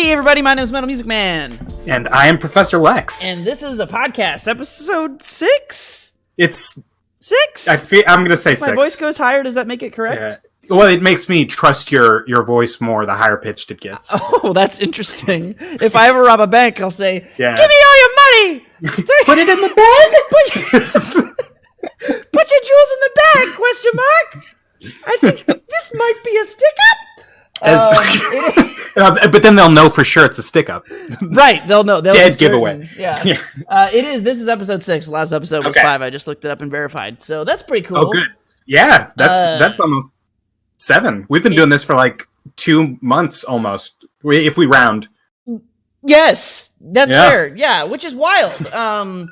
Hey everybody, my name is MetalMusicMan. And I am Professor Lex. And this is a podcast, episode 6? It's 6? I'm going to say 6. My voice goes higher, does that make it correct? Yeah. Well, it makes me trust your voice more the higher pitched it gets. Oh, that's interesting. If I ever rob a bank, I'll say, Yeah. Give me all your money! Put it in the bag! Put your jewels in the bag, question mark! I think this might be a stick-up. But then they'll know for sure it's a stick-up. Right, they'll know. Dead giveaway. Yeah. It is. This is episode 6. The last episode was 5. I just looked it up and verified. So that's pretty cool. Oh, good. Yeah, that's almost 7. We've been doing this for like 2 months almost, if we round. Yes, that's fair. Yeah, which is wild. I'm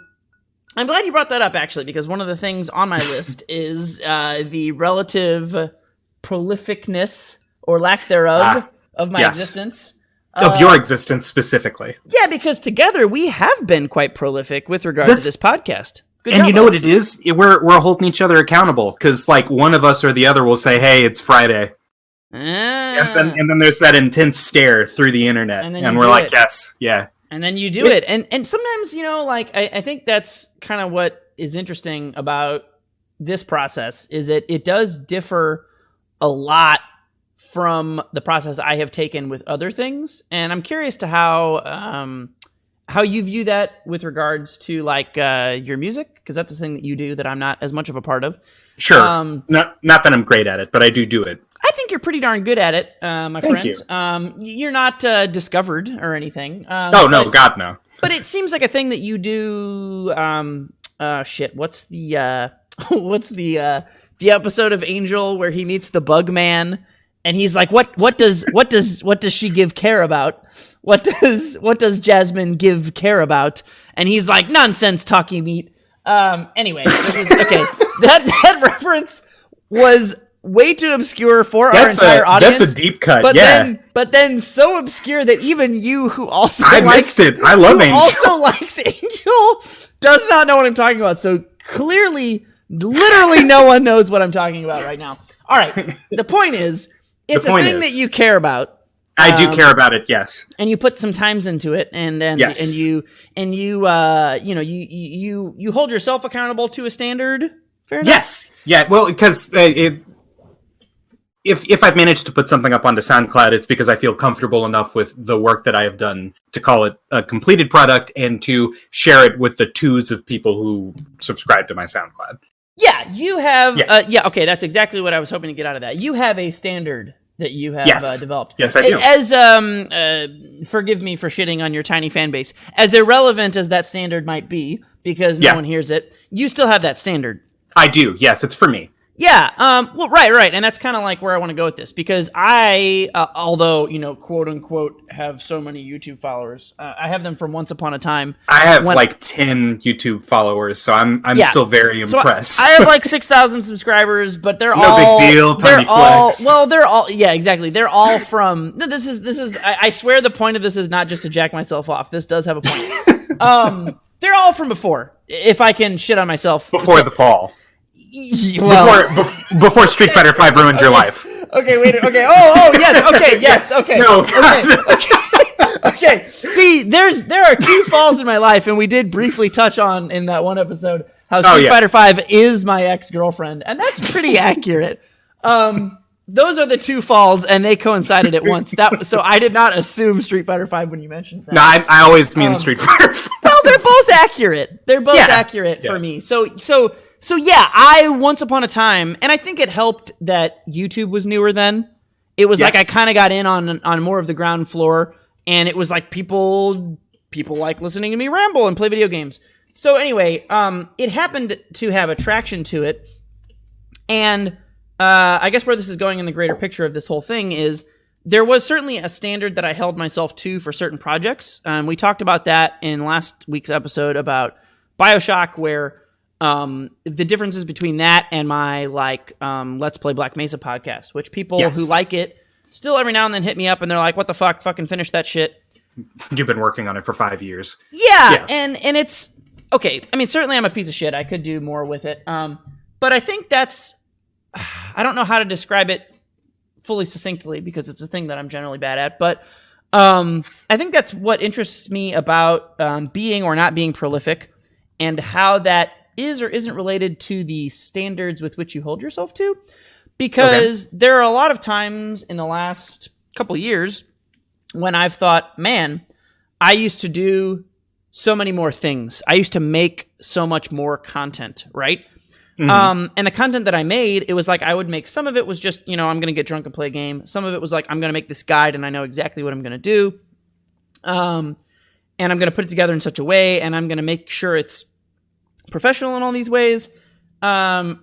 glad you brought that up, actually, because one of the things on my list is the relative prolificness or lack thereof of my existence. Of your existence specifically. Yeah, because together we have been quite prolific with regard to this podcast. Good and job, you know what it is? We're holding each other accountable, because like one of us or the other will say, hey, it's Friday. And then there's that intense stare through the internet. And we're like, yes, yeah. And then you do it. And sometimes, like, I think that's kind of what is interesting about this process, is that it does differ a lot from the process I have taken with other things. And I'm curious to how you view that with regards to, like, your music, because that's the thing that you do that I'm not as much of a part of. Sure. Not that I'm great at it, but I do it. I think you're pretty darn good at it, my friend. Thank you. You're not discovered or anything. No, God, no. But it seems like a thing that you do. What's the episode of Angel where he meets the Bug Man, and he's like, what does she give care about? What does Jasmine give care about? And he's like, nonsense, talking meat. Anyway, this is okay. That reference was way too obscure for our entire audience. That's a deep cut, but then so obscure that even you, who also missed it. I love Angel. Also likes Angel, does not know what I'm talking about. So clearly, literally, no one knows what I'm talking about right now. All right. The point is, it's a thing that you care about. I do care about it, yes. And you put some times into it, and you hold yourself accountable to a standard. Fair enough? Yes. Yeah. Well, because if I've managed to put something up onto SoundCloud, it's because I feel comfortable enough with the work that I have done to call it a completed product and to share it with the twos of people who subscribe to my SoundCloud. Yeah, you have. Okay, that's exactly what I was hoping to get out of that. You have a standard that you have developed. Yes, I do. As forgive me for shitting on your tiny fan base. As irrelevant as that standard might be, because no one hears it, you still have that standard. I do. Yes, it's for me. Yeah. Well, right. And that's kind of like where I want to go with this, because I, although, quote unquote, have so many YouTube followers, I have them from once upon a time. I have like 10 YouTube followers, so I'm still very impressed. I have like 6,000 subscribers, but they're no big deal. Tiny flex. They're all, yeah, exactly. They're all from, this is, I swear the point of this is not just to jack myself off. This does have a point. They're all from before, if I can shit on myself. Before the fall. Well, before Street Fighter V ruined your life. Okay, wait. Okay. Oh, yes. Okay, yes. Okay. No, okay. See, there are 2 falls in my life, and we did briefly touch on in that one episode how Street Fighter V is my ex-girlfriend, and that's pretty accurate. Those are the 2 falls, and they coincided at once. So I did not assume Street Fighter V when you mentioned that. No, I always mean Street Fighter V. Well, they're both accurate. They're both accurate for me. So yeah, I once upon a time, and I think it helped that YouTube was newer then. It was like I kind of got in on more of the ground floor, and it was like people like listening to me ramble and play video games. So anyway, it happened to have attraction to it, and I guess where this is going in the greater picture of this whole thing is there was certainly a standard that I held myself to for certain projects. We talked about that in last week's episode about BioShock, where the differences between that and my Let's Play Black Mesa podcast, which people who like it still every now and then hit me up and they're like, what the fuck, fucking finish that shit. You've been working on it for 5 years. Yeah. And it's okay. I mean, certainly I'm a piece of shit. I could do more with it. But I think that's, I don't know how to describe it fully succinctly because it's a thing that I'm generally bad at, but I think that's what interests me about being or not being prolific, and how that is or isn't related to the standards with which you hold yourself to. Because there are a lot of times in the last couple of years when I've thought, man, I used to do so many more things. I used to make so much more content, right? Mm-hmm. And the content that I made, it was like I would make, some of it was just, I'm going to get drunk and play a game. Some of it was like, I'm going to make this guide and I know exactly what I'm going to do. And I'm going to put it together in such a way, and I'm going to make sure it's professional in all these ways. And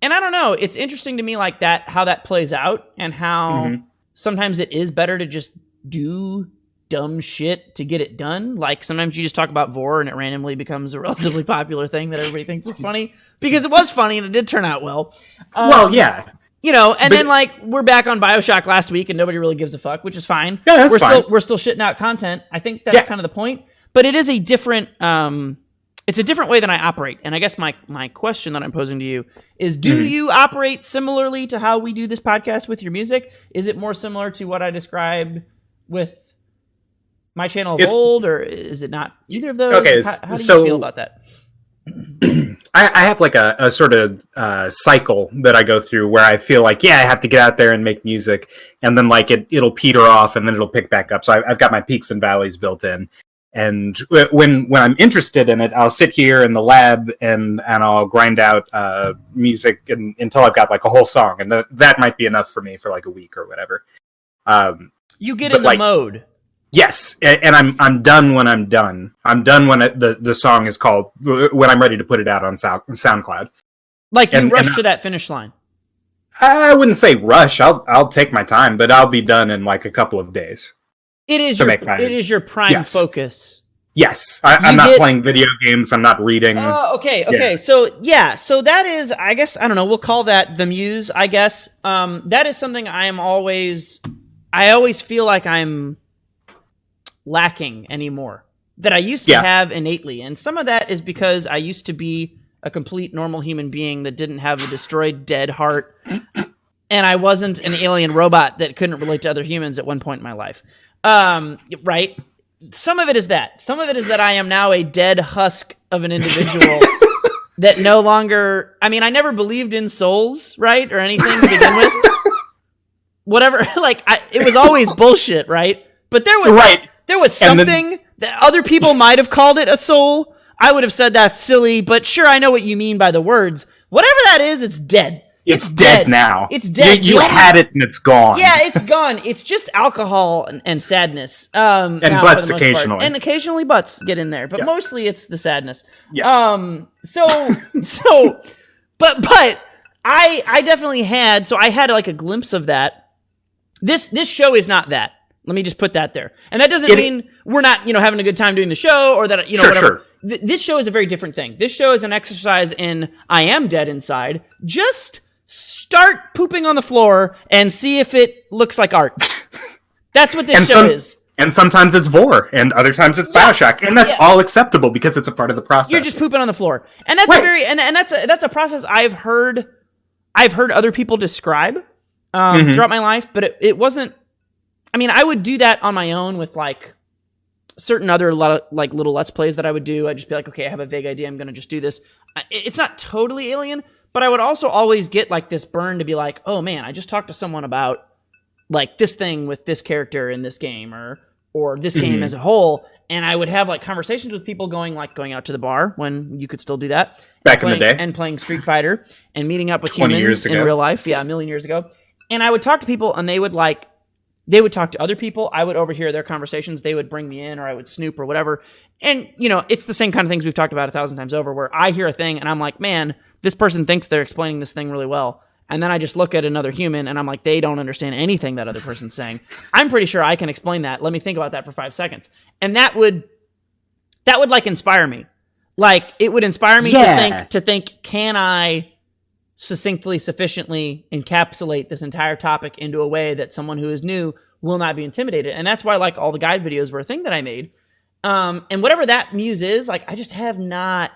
I don't know, it's interesting to me like that, how that plays out, and how sometimes it is better to just do dumb shit to get it done. Like sometimes you just talk about Vor and it randomly becomes a relatively popular thing that everybody thinks is funny, because it was funny and it did turn out well. Yeah. Then like we're back on BioShock last week and nobody really gives a fuck, which is fine. Yeah, that's fine. We're still shitting out content. I think that's kind of the point. But it is a different it's a different way than I operate. And I guess my question that I'm posing to you is, do you operate similarly to how we do this podcast with your music? Is it more similar to what I described with my channel of old, or is it not either of those? Okay, how do you feel about that? I have like a sort of cycle that I go through where I feel like, I have to get out there and make music, and then like it'll peter off and then it'll pick back up. So I've got my peaks and valleys built in. And when I'm interested in it, I'll sit here in the lab and I'll grind out music until I've got like a whole song, and that might be enough for me for like a week or whatever. You get in the mode. Yes, and I'm done when I'm done. I'm done when the song is called, when I'm ready to put it out on SoundCloud. Like you rush to that finish line. I wouldn't say rush. I'll take my time, but I'll be done in like a couple of days. It is your prime focus. Yes, I'm not playing video games. I'm not reading. Oh, okay. Yeah. So that is, I guess, I don't know. We'll call that the muse, I guess. That is something I always feel like I'm lacking anymore, that I used to have innately. And some of that is because I used to be a complete normal human being that didn't have a destroyed dead heart. And I wasn't an alien robot that couldn't relate to other humans at one point in my life. Right? Some of it is that. Some of it is that I am now a dead husk of an individual that no longer... I mean, I never believed in souls, right? Or anything to begin with. Whatever. Like, it was always bullshit, right? But there was something that other people might have called it a soul. I would have said that's silly, but sure, I know what you mean by the words. Whatever that is, it's dead. It's dead now. It's dead. You had it and it's gone. Yeah, it's gone. It's just alcohol and sadness. And butts occasionally. Part. And occasionally butts get in there, but mostly it's the sadness. Yeah. But I definitely had, so I had like a glimpse of that. This show is not that. Let me just put that there. And that doesn't mean we're not, having a good time doing the show, or that, whatever. Sure. This show is a very different thing. This show is an exercise in, I am dead inside. Just start pooping on the floor and see if it looks like art. That's what this show is. And sometimes it's Vor, and other times it's BioShock, and that's all acceptable because it's a part of the process. You're just pooping on the floor, and that's that's a process I've heard other people describe throughout my life, but it wasn't. I mean, I would do that on my own with like certain other like little Let's Plays that I would do. I'd just be like, okay, I have a vague idea. I'm going to just do this. It's not totally alien, but I would also always get like this burn to be like, oh man, I just talked to someone about like this thing with this character in this game or this game as a whole. And I would have like conversations with people going out to the bar when you could still do that. Back in the day. And playing Street Fighter and meeting up with humans in real life. Yeah, a million years ago. And I would talk to people and they would talk to other people. I would overhear their conversations. They would bring me in, or I would snoop or whatever. And, it's the same kind of things we've talked about 1,000 times over, where I hear a thing and I'm like, man, this person thinks they're explaining this thing really well. And then I just look at another human and I'm like, they don't understand anything that other person's saying. I'm pretty sure I can explain that. Let me think about that for 5 seconds. And that would like inspire me. Like it would inspire me to think, can I succinctly, sufficiently encapsulate this entire topic into a way that someone who is new will not be intimidated? And that's why like all the guide videos were a thing that I made. And whatever that muse is, like I have not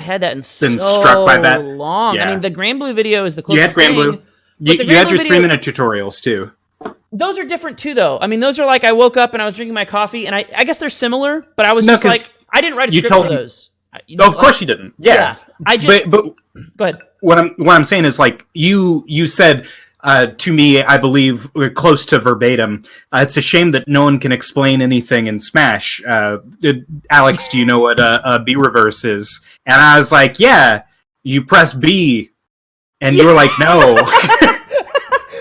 had that in so struck by that long. Yeah. I mean, the Grand Blue video is the closest thing. You had your video, 3-minute tutorials too. Those are different too, though. I mean, those are like I woke up and I was drinking my coffee, and I guess they're similar, but I was just like, I didn't write a script for those. Of course you didn't. Yeah. I just. But go ahead. What I'm saying is like you said to me, I believe close to verbatim. It's a shame that no one can explain anything in Smash. Alex, do you know what a B reverse is? And I was like, yeah, you press B, and you were like, no.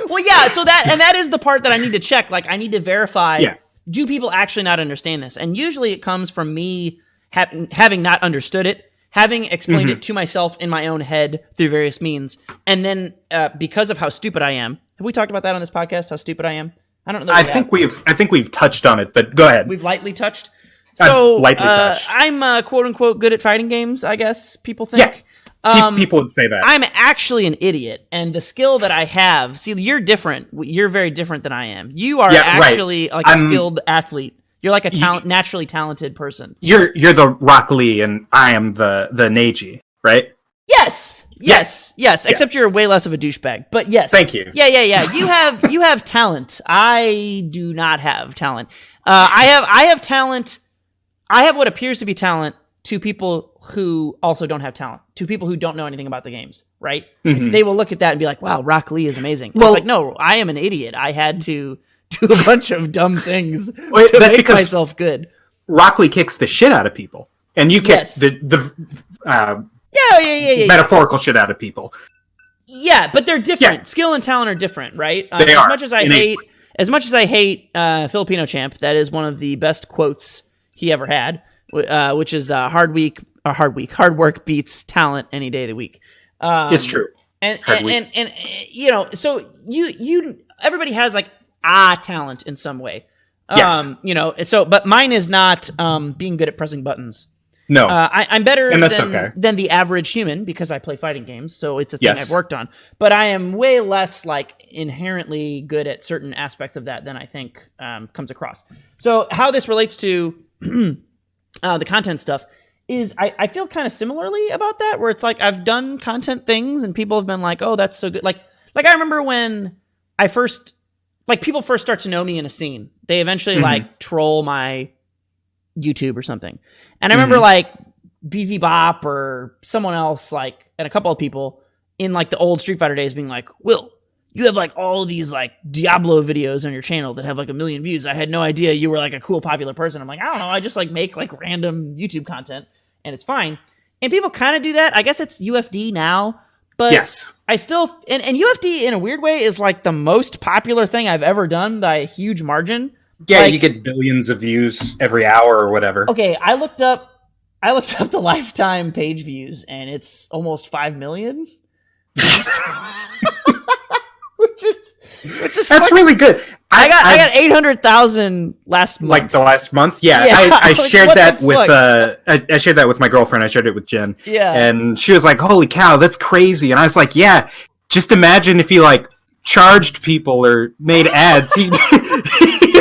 Well, yeah. So that is the part that I need to check. Like, I need to verify. Yeah. Do people actually not understand this? And usually it comes from me having not understood it, having explained it to myself in my own head through various means, and then because of how stupid I am. Have we talked about that on this podcast? How stupid I am? I don't know. I think we've touched on it, but go ahead. We've lightly touched. So lightly touched. I'm quote unquote good at fighting games, I guess people think. Yeah. People would say that. I'm actually an idiot, and the skill that I have. See, you're different. You're very different than I am. You are actually like a skilled athlete. You're like a naturally talented person. You're the Rock Lee, and I am the Neji, right? Yes. Except you're way less of a douchebag. But yes. Thank you. Yeah. You have talent. I do not have talent. I have talent. I have what appears to be talent to people who also don't have talent, to people who don't know anything about the games, right? Mm-hmm. They will look at that and be like, wow, Rock Lee is amazing. Well, it's like, no, I am an idiot. I had to do a bunch of dumb things to make myself good. Rock Lee kicks the shit out of people. And you kick the metaphorical shit out of people. Yeah, but they're different. Yeah. Skill and talent are different, right? They are. As much as I hate Filipino Champ, that is one of the best quotes he ever had, which is hard work beats talent any day of the week. It's true. And you know, so you everybody has like talent in some way. Yes. You know, but mine is not being good at pressing buttons. No. I'm better than the average human because I play fighting games, so it's a thing I've worked on. But I am way less like inherently good at certain aspects of that than I think comes across. So how this relates to the content stuff is I feel kind of similarly about that, where it's like I've done content things and people have been like, oh, that's so good. Like I remember when people first start to know me in a scene, they eventually like troll my YouTube or something. And I remember like BZ Bop or someone else, like, and a couple of people in like the old Street Fighter days being like, Will, you have like all of these like Diablo videos on your channel that have like 1 million views. I had no idea you were like a cool, popular person. I'm like, I don't know. I just like make like random YouTube content and it's fine. And people kind of do that. I guess it's UFD now, but yes. I still, and UFD in a weird way is like the most popular thing I've ever done by a huge margin. Yeah, like, you get billions of views every hour or whatever. Okay, I looked up the lifetime page views, and it's almost 5 million. which is that's really good. I got 800,000 last month. Like the last month, yeah. I shared that with I shared that with my girlfriend. I shared it with Jen. Yeah, and she was like, "Holy cow, that's crazy!" And I was like, "Yeah, just imagine if you like charged people or made ads." He'd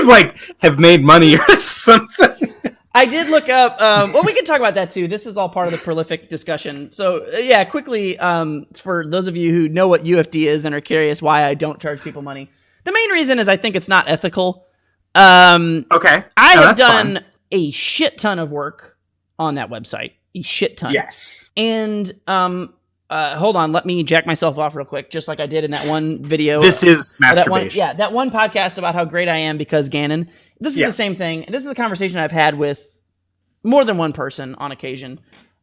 like have made money or something. I did look up. Well, we can talk about that too. This is all part of the prolific discussion. So yeah, quickly, for those of you who know what UFD is and are curious why I don't charge people money, the main reason is I think it's not ethical. Okay, I have done a shit ton of work on that website. A shit ton. Yes. And hold on, let me jack myself off real quick, just like I did in that one video. This is masturbation. That one podcast about how great I am because Ganon. This is the same thing. This is a conversation I've had with more than one person on occasion,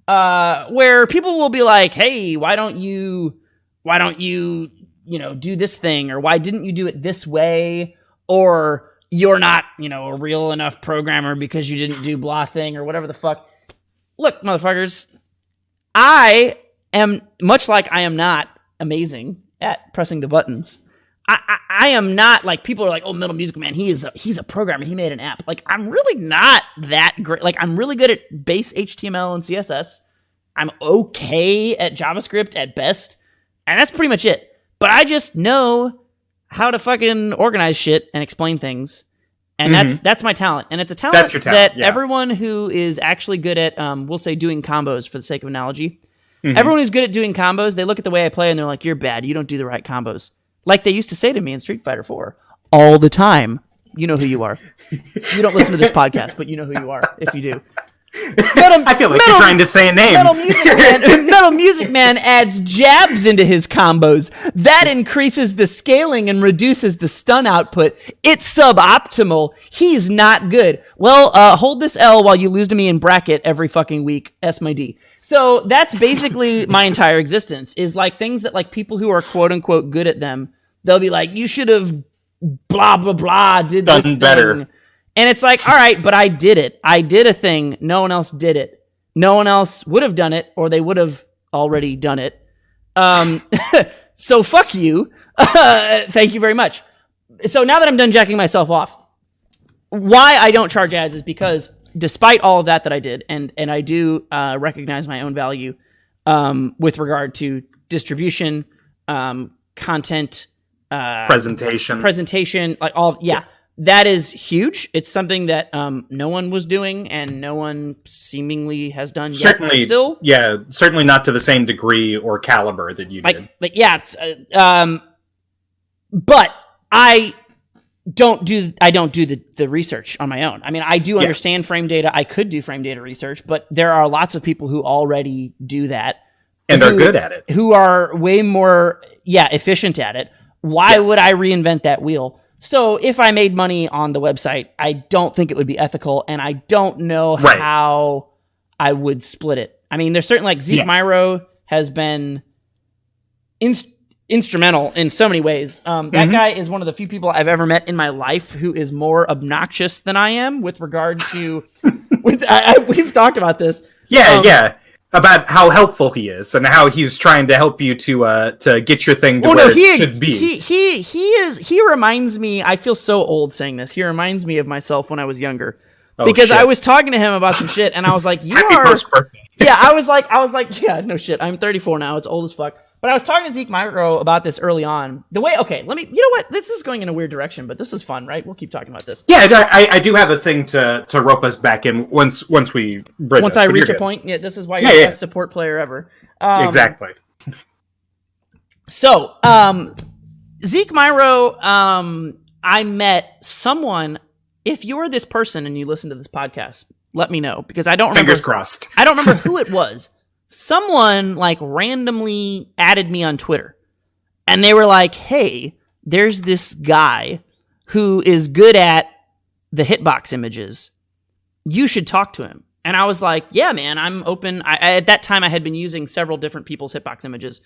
where people will be like, "Hey, why don't you, do this thing, or why didn't you do it this way, or you're not, a real enough programmer because you didn't do blah thing or whatever the fuck." Look, motherfuckers, I am much like I am not amazing at pressing the buttons. I am not like people are like, oh, MetalMusicMan, he's a programmer, he made an app. Like, I'm really not that great. Like, I'm really good at base HTML and CSS. I'm okay at JavaScript at best, and that's pretty much it. But I just know how to fucking organize shit and explain things, and that's my talent. And it's a talent that everyone who is actually good at, we'll say, doing combos for the sake of analogy. Everyone who's good at doing combos, they look at the way I play and they're like, "You're bad. You don't do the right combos." Like they used to say to me in Street Fighter 4 all the time. You know who you are. You don't listen to this podcast, but you know who you are if you do. I feel like you're trying to say a name. MetalMusicMan adds jabs into his combos. That increases the scaling and reduces the stun output. It's suboptimal. He's not good. Well, hold this L while you lose to me in bracket every fucking week. S my D. So that's basically my entire existence, is like things that like people who are quote unquote good at them, they'll be like, you should have blah, blah, blah, did this thing better. And it's like, all right, but I did it. I did a thing. No one else did it. No one else would have done it, or they would have already done it. So fuck you. Thank you very much. So now that I'm done jacking myself off, why I don't charge ads is because despite all of that I did, and I do recognize my own value with regard to distribution, content, presentation, like all, yeah. That is huge. It's something that no one was doing, and no one seemingly has done yet. Still, yeah, certainly not to the same degree or caliber that you did. But I don't do the research on my own. I mean, I do understand frame data. I could do frame data research, but there are lots of people who already do that and are good at it, who are way more efficient at it. Why would I reinvent that wheel? So if I made money on the website, I don't think it would be ethical, and I don't know how I would split it. I mean, there's certainly, like, Zeke Myro has been instrumental in so many ways. That guy is one of the few people I've ever met in my life who is more obnoxious than I am with regard to... we've talked about this. About how helpful he is and how he's trying to help you to get your thing to it should be. He reminds me, I feel so old saying this, he reminds me of myself when I was younger. Because I was talking to him about some shit, and I was like, I was like, yeah, no shit, I'm 34 now, it's old as fuck. But I was talking to Zeke Myro about this early on. You know what? This is going in a weird direction, but this is fun, right? We'll keep talking about this. Yeah, I do have a thing to rope us back in once we bridge. Once I reach a point, this is why you're the best support player ever. Exactly. So, Zeke Myro, I met someone. If you're this person and you listen to this podcast, let me know, because I don't remember. Fingers crossed. I don't remember who it was. Someone like randomly added me on Twitter, and they were like, hey, there's this guy who is good at the hitbox images. You should talk to him. And I was like, yeah, man, I'm open. At that time I had been using several different people's hitbox images.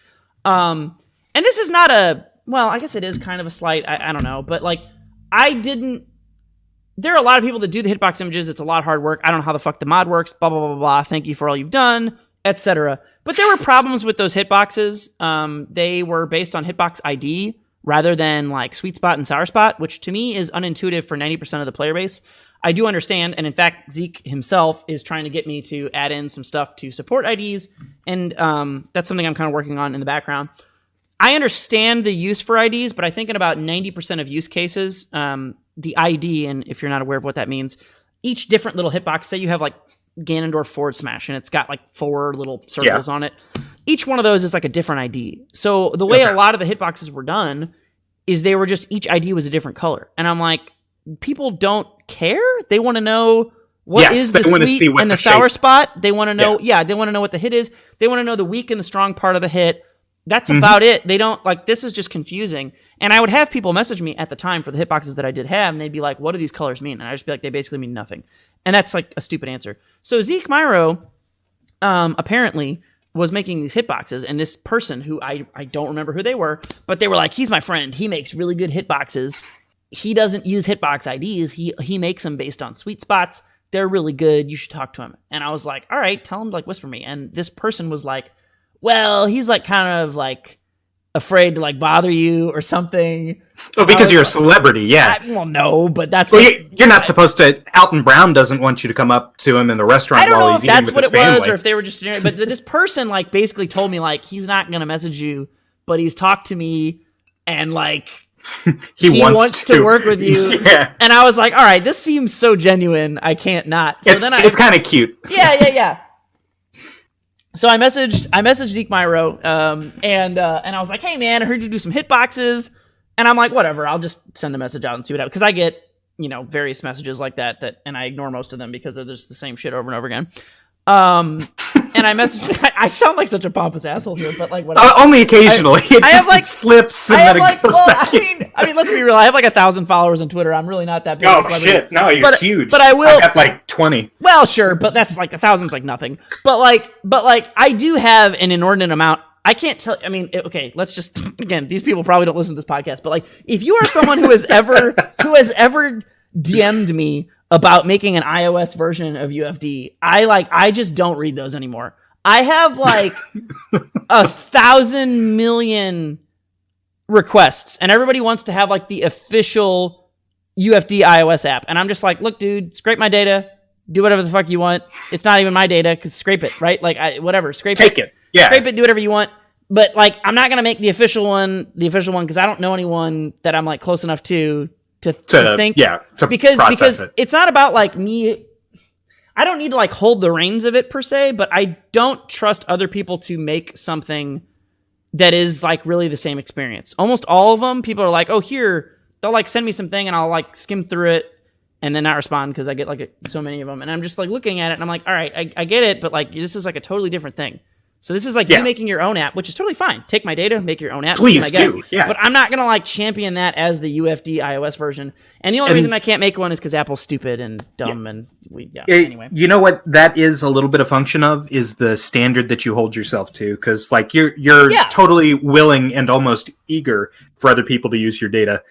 And this is not I guess it is kind of a slight, I don't know, but like, there are a lot of people that do the hitbox images. It's a lot of hard work. I don't know how the fuck the mod works, blah, blah, blah, blah, blah. Thank you for all you've done, etc. But there were problems with those hitboxes. They were based on hitbox ID rather than like sweet spot and sour spot, which to me is unintuitive for 90% of the player base. I do understand, and in fact, Zeke himself is trying to get me to add in some stuff to support IDs, and that's something I'm kind of working on in the background. I understand the use for IDs, but I think in about 90% of use cases, the ID, and if you're not aware of what that means, each different little hitbox, say you have like Ganondorf forward smash, and it's got like 4 little circles on it. Each one of those is like a different ID. So the way a lot of the hitboxes were done is they were just, each ID was a different color. And I'm like, people don't care. They want to know what is the sweet and the sour spot. They want to know, they want to know what the hit is. They want to know the weak and the strong part of the hit. That's about it. They don't, like, this is just confusing. And I would have people message me at the time for the hitboxes that I did have, and they'd be like, what do these colors mean? And I'd just be like, they basically mean nothing. And that's like a stupid answer. So Zeke Myro apparently was making these hitboxes, and this person who I don't remember who they were, but they were like, he's my friend. He makes really good hitboxes. He doesn't use hitbox IDs. He makes them based on sweet spots. They're really good. You should talk to him. And I was like, all right, tell him to like whisper me. And this person was like, well, he's like kind of like afraid to like bother you or something. Oh, because you're a celebrity, well, no, but that's you're not supposed to. Alton Brown doesn't want you to come up to him in the restaurant while he's eating with his family. I don't know if that's what it was, or if they were just generic. But this person like basically told me like he's not gonna message you, but he's talked to me and like he wants to work with you. Yeah. And I was like, all right, this seems so genuine. I can't not. So it's kind of cute. Yeah. So I messaged Zeke Myro, and I was like, hey man, I heard you do some hitboxes. And I'm like, whatever, I'll just send a message out and see what happens. Because I get, various messages like that, and I ignore most of them because they're just the same shit over and over again. And I message. I sound like such a pompous asshole here, but like whatever. Only occasionally. It slips. And then it goes back I mean, let's be real. I have like 1,000 followers on Twitter. I'm really not that big. Oh shit! No, you're huge. But I will. I've got like 20. Well, sure, but that's like 1,000's like nothing. But I do have an inordinate amount. I can't tell. I mean, okay. Let's just again. These people probably don't listen to this podcast, but like, if you are someone who has ever DM'd me about making an iOS version of UFD, I just don't read those anymore. I have like 1,000 million requests, and everybody wants to have like the official UFD iOS app, and I'm just like, look, dude, scrape my data, do whatever the fuck you want. It's not even my data, because scrape it, right? Like, whatever, Take it. Yeah. Scrape it, do whatever you want. But like, I'm not gonna make the official one, because I don't know anyone that I'm like close enough to think, because it's not about like me. I don't need to like hold the reins of it per se, but I don't trust other people to make something that is like really the same experience. Almost all of them, people are like, oh, here, they'll like send me something and I'll like skim through it and then not respond because I get like so many of them. And I'm just like looking at it and I'm like, all right, I get it, but like this is like a totally different thing. So this is like you making your own app, which is totally fine. Take my data, make your own app. Please do. Yeah. But I'm not going to like champion that as the UFD iOS version. And the only reason I can't make one is because Apple's stupid and dumb anyway. You know what that is a little bit of function of is the standard that you hold yourself to, because like you're totally willing and almost eager for other people to use your data,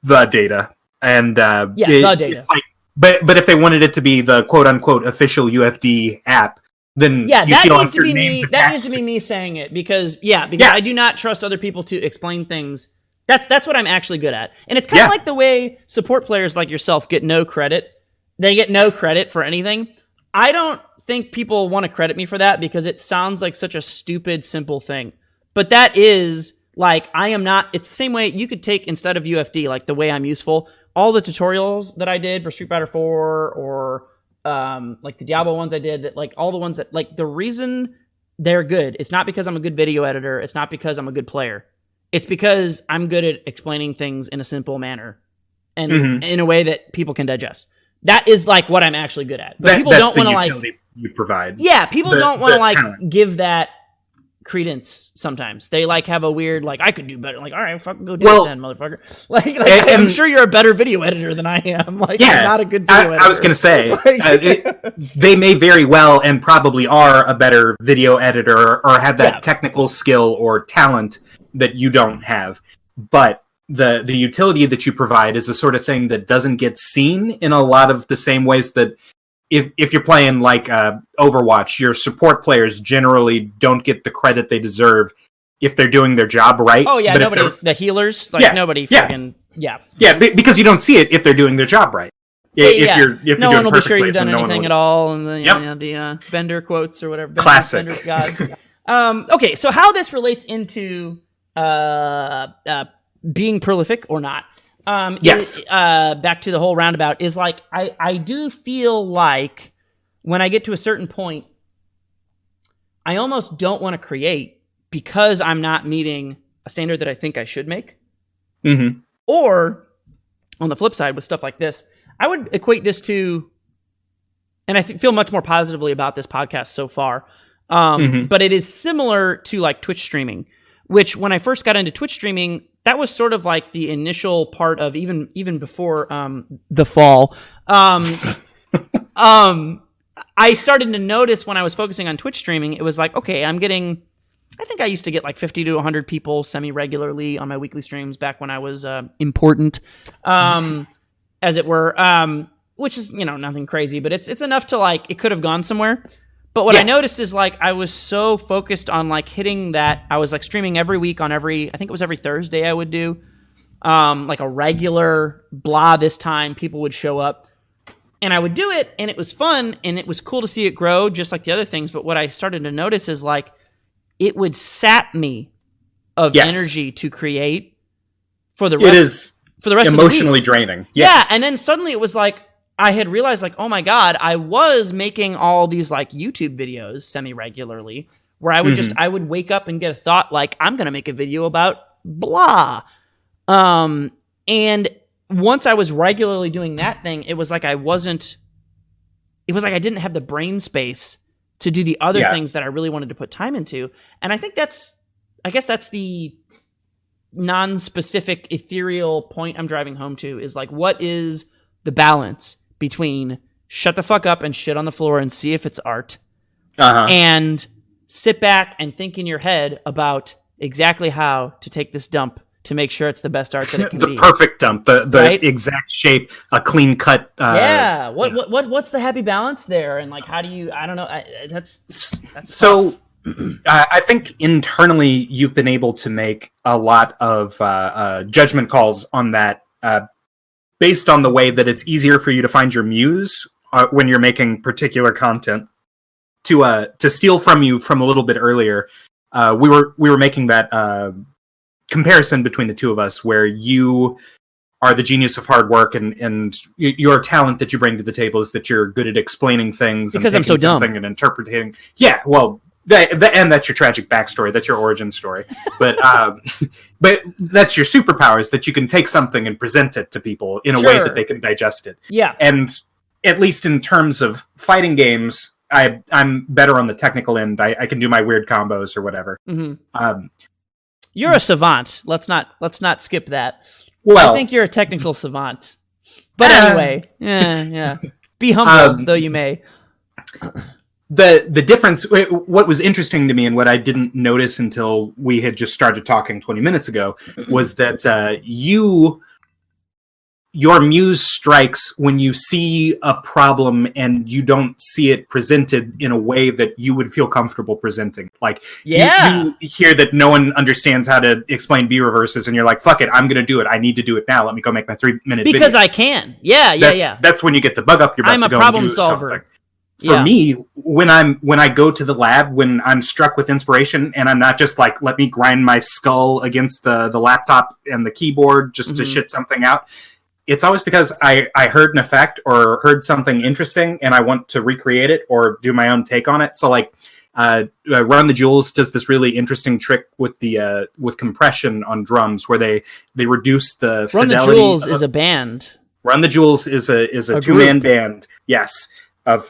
the data. And the data. It's like, but if they wanted it to be the quote unquote official UFD app, then that needs to be me. That needs to be me saying it because I do not trust other people to explain things. That's what I'm actually good at, and it's kind of like the way support players like yourself get no credit. They get no credit for anything. I don't think people want to credit me for that because it sounds like such a stupid, simple thing. But that is like I am not. It's the same way you could take instead of UFD, like the way I'm useful. All the tutorials that I did for Street Fighter 4 or like the Diablo ones I did, that like all the ones that like the reason they're good, it's not because I'm a good video editor, it's not because I'm a good player, it's because I'm good at explaining things in a simple manner and in a way that people can digest. That is like what I'm actually good at. But people don't want to like you provide. Yeah, people don't want to like give that credence sometimes. They like have a weird like I could do better. Like, all right, fucking go do it then, motherfucker. Like I'm sure you're a better video editor than I am. Like I'm not a good video editor. I was gonna say they may very well and probably are a better video editor or have that technical skill or talent that you don't have. But the utility that you provide is the sort of thing that doesn't get seen in a lot of the same ways that if you're playing like Overwatch, your support players generally don't get the credit they deserve if they're doing their job right. Oh yeah, nobody. The healers, like nobody fucking because you don't see it if they're doing their job right. If no one will be sure you've done anything at all, and the Bender quotes or whatever. Classic. Bender gods. Okay, so how this relates into being prolific or not? Yes. Back to the whole roundabout is like I do feel like when I get to a certain point, I almost don't want to create because I'm not meeting a standard that I think I should make. Mm-hmm. Or on the flip side, with stuff like this, I would equate this to, and I feel much more positively about this podcast so far. But it is similar to like Twitch streaming, which when I first got into Twitch streaming, that was sort of like the initial part of even before the fall. I started to notice when I was focusing on Twitch streaming, it was like, okay, I think I used to get like 50 to 100 people semi-regularly on my weekly streams back when I was important, as it were, which is, nothing crazy, but it's enough to like, it could have gone somewhere. But what I noticed is like I was so focused on like hitting that. I was like streaming every week on I think it was every Thursday I would do like a regular blah this time. People would show up and I would do it and it was fun and it was cool to see it grow just like the other things. But what I started to notice is like it would sap me of energy to create for the rest of the week. Emotionally draining. Yeah. And then suddenly it was like, I had realized like, oh my God, I was making all these like YouTube videos semi-regularly where I would I would wake up and get a thought like, I'm going to make a video about blah. And once I was regularly doing that thing, it was like I didn't have the brain space to do the other things that I really wanted to put time into. And I guess that's the non-specific ethereal point I'm driving home to, is like, what is the balance between shut the fuck up and shit on the floor and see if it's art, and sit back and think in your head about exactly how to take this dump to make sure it's the best art that it can be. The perfect dump, the right? Exact shape, a clean cut. What's the happy balance there? And like, how do you? I don't know. That's so. I think internally you've been able to make a lot of judgment calls on that, based on the way that it's easier for you to find your muse when you're making particular content. To steal from you from a little bit earlier, we were making that comparison between the two of us, where you are the genius of hard work, and your talent that you bring to the table is that you're good at explaining things because I'm so dumb and interpreting. Yeah, well. And that's your tragic backstory. That's your origin story. But that's your superpowers, that you can take something and present it to people in a way that they can digest it. Yeah. And at least in terms of fighting games, I'm better on the technical end. I can do my weird combos or whatever. Mm-hmm. You're a savant. Let's not skip that. Well, I think you're a technical savant. But anyway, yeah. Be humble, though you may. The difference, what was interesting to me and what I didn't notice until we had just started talking 20 minutes ago, was that your muse strikes when you see a problem and you don't see it presented in a way that you would feel comfortable presenting. Like, you hear that no one understands how to explain B reverses, and you're like, fuck it, I'm going to do it. I need to do it now. Let me go make my 3-minute video. Because I can. Yeah. That's when you get the bug up your butt. I'm a problem solver. Something. For me, when I go to the lab, when I'm struck with inspiration, and I'm not just like, let me grind my skull against the laptop and the keyboard just to shit something out, it's always because I heard an effect or heard something interesting, and I want to recreate it or do my own take on it. So like, Run the Jewels does this really interesting trick with the with compression on drums, where they reduce the fidelity. Run the Jewels is a band. Run the Jewels is a 2-man band. Yes. Of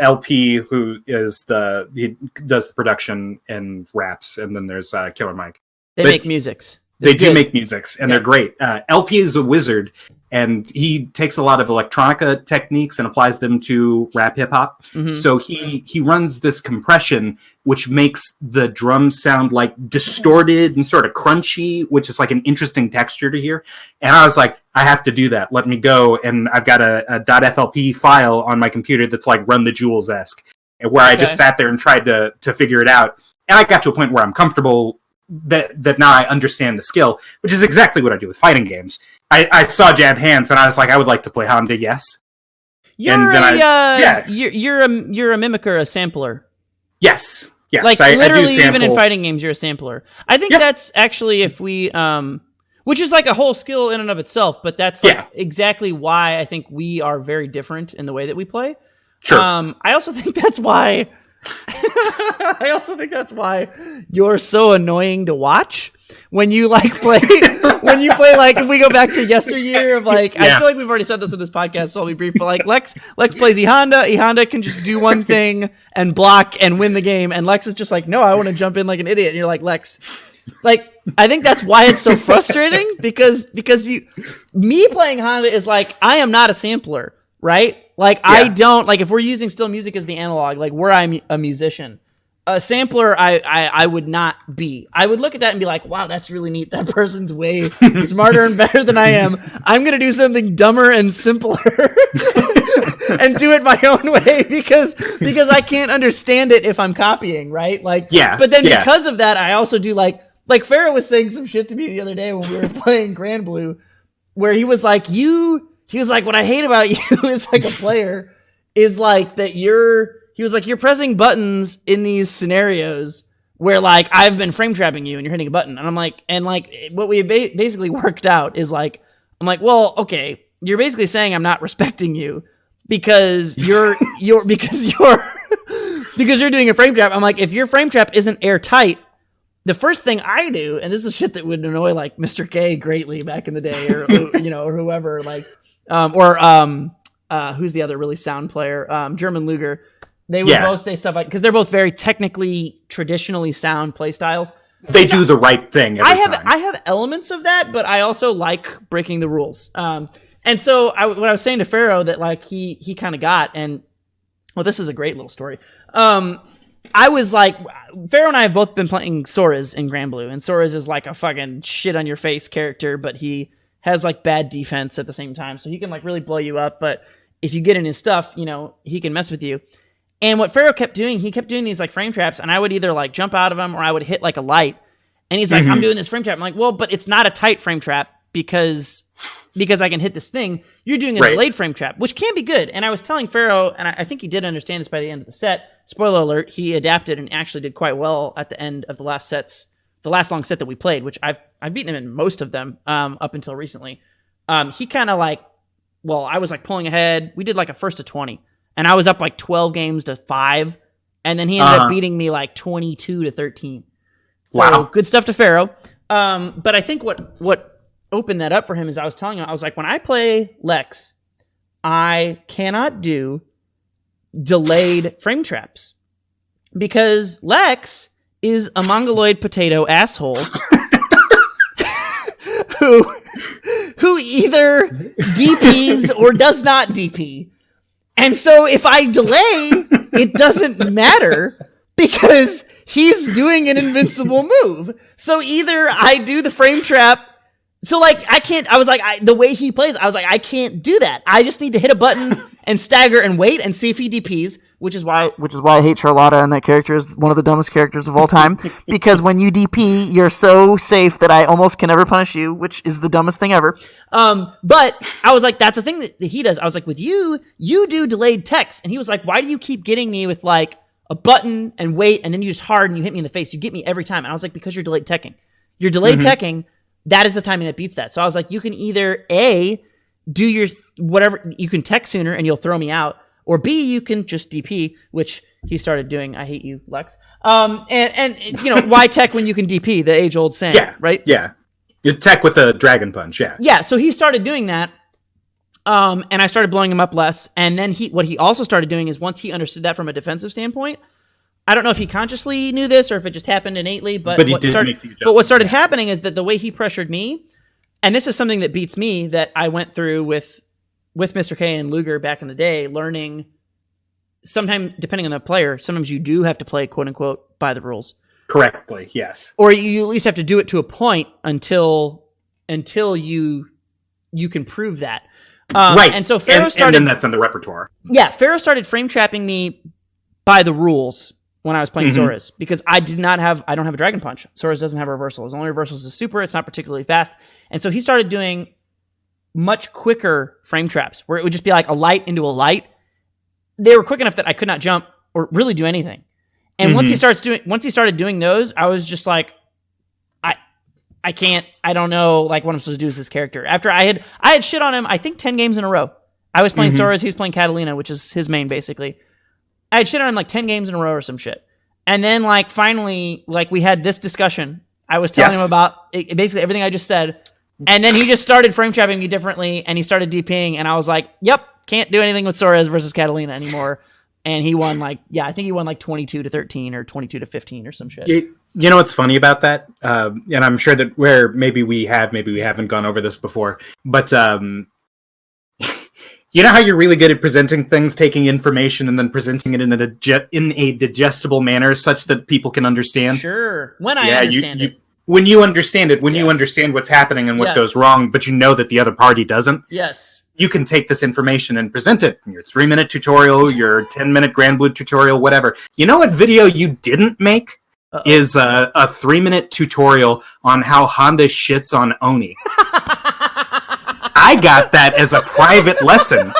LP, who is he does the production and raps, and then there's Killer Mike. They make musics. They do make musics, and they're great. LP is a wizard, and he takes a lot of electronica techniques and applies them to rap hip hop. Mm-hmm. So he runs this compression, which makes the drums sound like distorted and sort of crunchy, which is like an interesting texture to hear. And I was like, I have to do that. Let me go. And I've got a .flp file on my computer that's like Run the Jewels-esque, where I just sat there and tried to figure it out. And I got to a point where I'm comfortable that now I understand the skill, which is exactly what I do with fighting games. I saw Jab Hands, and I was like, I would like to play Honda, yes. You're a mimic or a sampler. Yes. Like, literally, even in fighting games, you're a sampler. I think that's actually, if we, which is like a whole skill in and of itself, but that's like exactly why I think we are very different in the way that we play. Sure. I also think that's why you're so annoying to watch when you like play. When you play, like, if we go back to yesteryear of like, I feel like we've already said this in this podcast, so I'll be brief. But like, Lex plays E Honda. E Honda can just do one thing and block and win the game, and Lex is just like, no, I want to jump in like an idiot. And you're like, Lex, like, I think that's why it's so frustrating because me playing Honda is like, I am not a sampler, right? Like, I don't, like, if we're using still music as the analog, like, were I a musician, a sampler, I would not be. I would look at that and be like, wow, that's really neat. That person's way smarter and better than I am. I'm going to do something dumber and simpler and do it my own way because I can't understand it if I'm copying, right? Like, but then because of that, I also do like Farrah was saying some shit to me the other day when we were playing Grand Blue, where he was like, what I hate about you is like a player is like that he was like, you're pressing buttons in these scenarios where like I've been frame trapping you and you're hitting a button. And I'm like, what we basically worked out is like, I'm like, well, okay, you're basically saying I'm not respecting you because you're doing a frame trap. I'm like, if your frame trap isn't airtight, the first thing I do, and this is shit that would annoy like Mr. K greatly back in the day, or or whoever, like, who's the other really sound player, German Luger. They would both say stuff like, because they're both very technically, traditionally sound play styles. They do the right thing every time. I have elements of that, but I also like breaking the rules. And so what I was saying to Pharaoh that like he kind of got, and well, this is a great little story. I was like, Pharaoh and I have both been playing Soras in Grand Blue, and Soras is like a fucking shit on your face character, but he has like bad defense at the same time, so he can like really blow you up. But if you get in his stuff, he can mess with you. And what Pharaoh kept doing, he kept doing these like frame traps, and I would either like jump out of them or I would hit like a light. And he's like, I'm doing this frame trap. I'm like, well, but it's not a tight frame trap because I can hit this thing. You're doing a delayed frame trap, which can be good. And I was telling Pharaoh, and I think he did understand this by the end of the set. Spoiler alert, he adapted and actually did quite well at the end of the last long set that we played, which I've beaten him in most of them up until recently. He kind of like, well, I was like pulling ahead. We did like a 1st to 20, and I was up like 12 games to 5, and then he ended up beating me like 22 to 13. So wow. Good stuff to Pharaoh. But I think what opened that up for him is I was telling him, I was like, when I play Lex, I cannot do delayed frame traps because Lex is a mongoloid potato asshole who either DPs or does not DP. And so if I delay, it doesn't matter because he's doing an invincible move. So either I do the frame trap. So like the way he plays, I was like, I can't do that. I just need to hit a button and stagger and wait and see if he DPs, which is why I hate Charlotta, and that character is one of the dumbest characters of all time. Because when you DP, you're so safe that I almost can never punish you, which is the dumbest thing ever. But I was like, that's the thing that he does. I was like, with you do delayed text. And he was like, why do you keep getting me with like a button and wait, and then you just hard and you hit me in the face? You get me every time. And I was like, because you're delayed teching. You're delayed teching. That is the timing that beats that. So I was like, you can either A, do your whatever, you can tech sooner and you'll throw me out, or B, you can just DP, which he started doing. I hate you, Lex. And why tech when you can DP? The age old saying, right? Yeah. You tech with a dragon punch, yeah. Yeah, so he started doing that. And I started blowing him up less. And then what he also started doing is once he understood that from a defensive standpoint, I don't know if he consciously knew this or if it just happened innately, but what started happening is that the way he pressured me, and this is something that beats me that I went through with Mr. K and Luger back in the day, learning sometimes, depending on the player, sometimes you do have to play quote unquote by the rules. Correctly, yes. Or you at least have to do it to a point until you can prove that. Right. And so Pharaoh started... And then that's in the repertoire. Yeah, Pharaoh started frame trapping me by the rules when I was playing Soras, because I don't have a Dragon Punch. Soras doesn't have a reversal. His only reversal is a super. It's not particularly fast. And so he started doing much quicker frame traps, where it would just be like a light into a light. They were quick enough that I could not jump or really do anything. And once he started doing those, I was just like, I can't, I don't know like what I'm supposed to do with this character. After I had shit on him, I think 10 games in a row. I was playing Soras, he was playing Catalina, which is his main basically. I had shit on him like 10 games in a row or some shit. And then like finally, like we had this discussion. I was telling him about basically everything I just said. And then he just started frame trapping me differently, and he started DPing, and I was like, yep, can't do anything with Soras versus Catalina anymore. And he won I think he won like 22 to 13 or 22 to 15 or some shit. You know what's funny about that? And I'm sure that maybe we haven't gone over this before, but you know how you're really good at presenting things, taking information, and then presenting it in a digestible manner such that people can understand? Sure. When I understand it. When you understand it, you understand what's happening and what goes wrong, but you know that the other party doesn't. Yes. You can take this information and present it in your 3-minute tutorial, your 10-minute Grand Blue tutorial, whatever. You know what video you didn't make? Is a 3-minute tutorial on how Honda shits on Oni. I got that as a private lesson.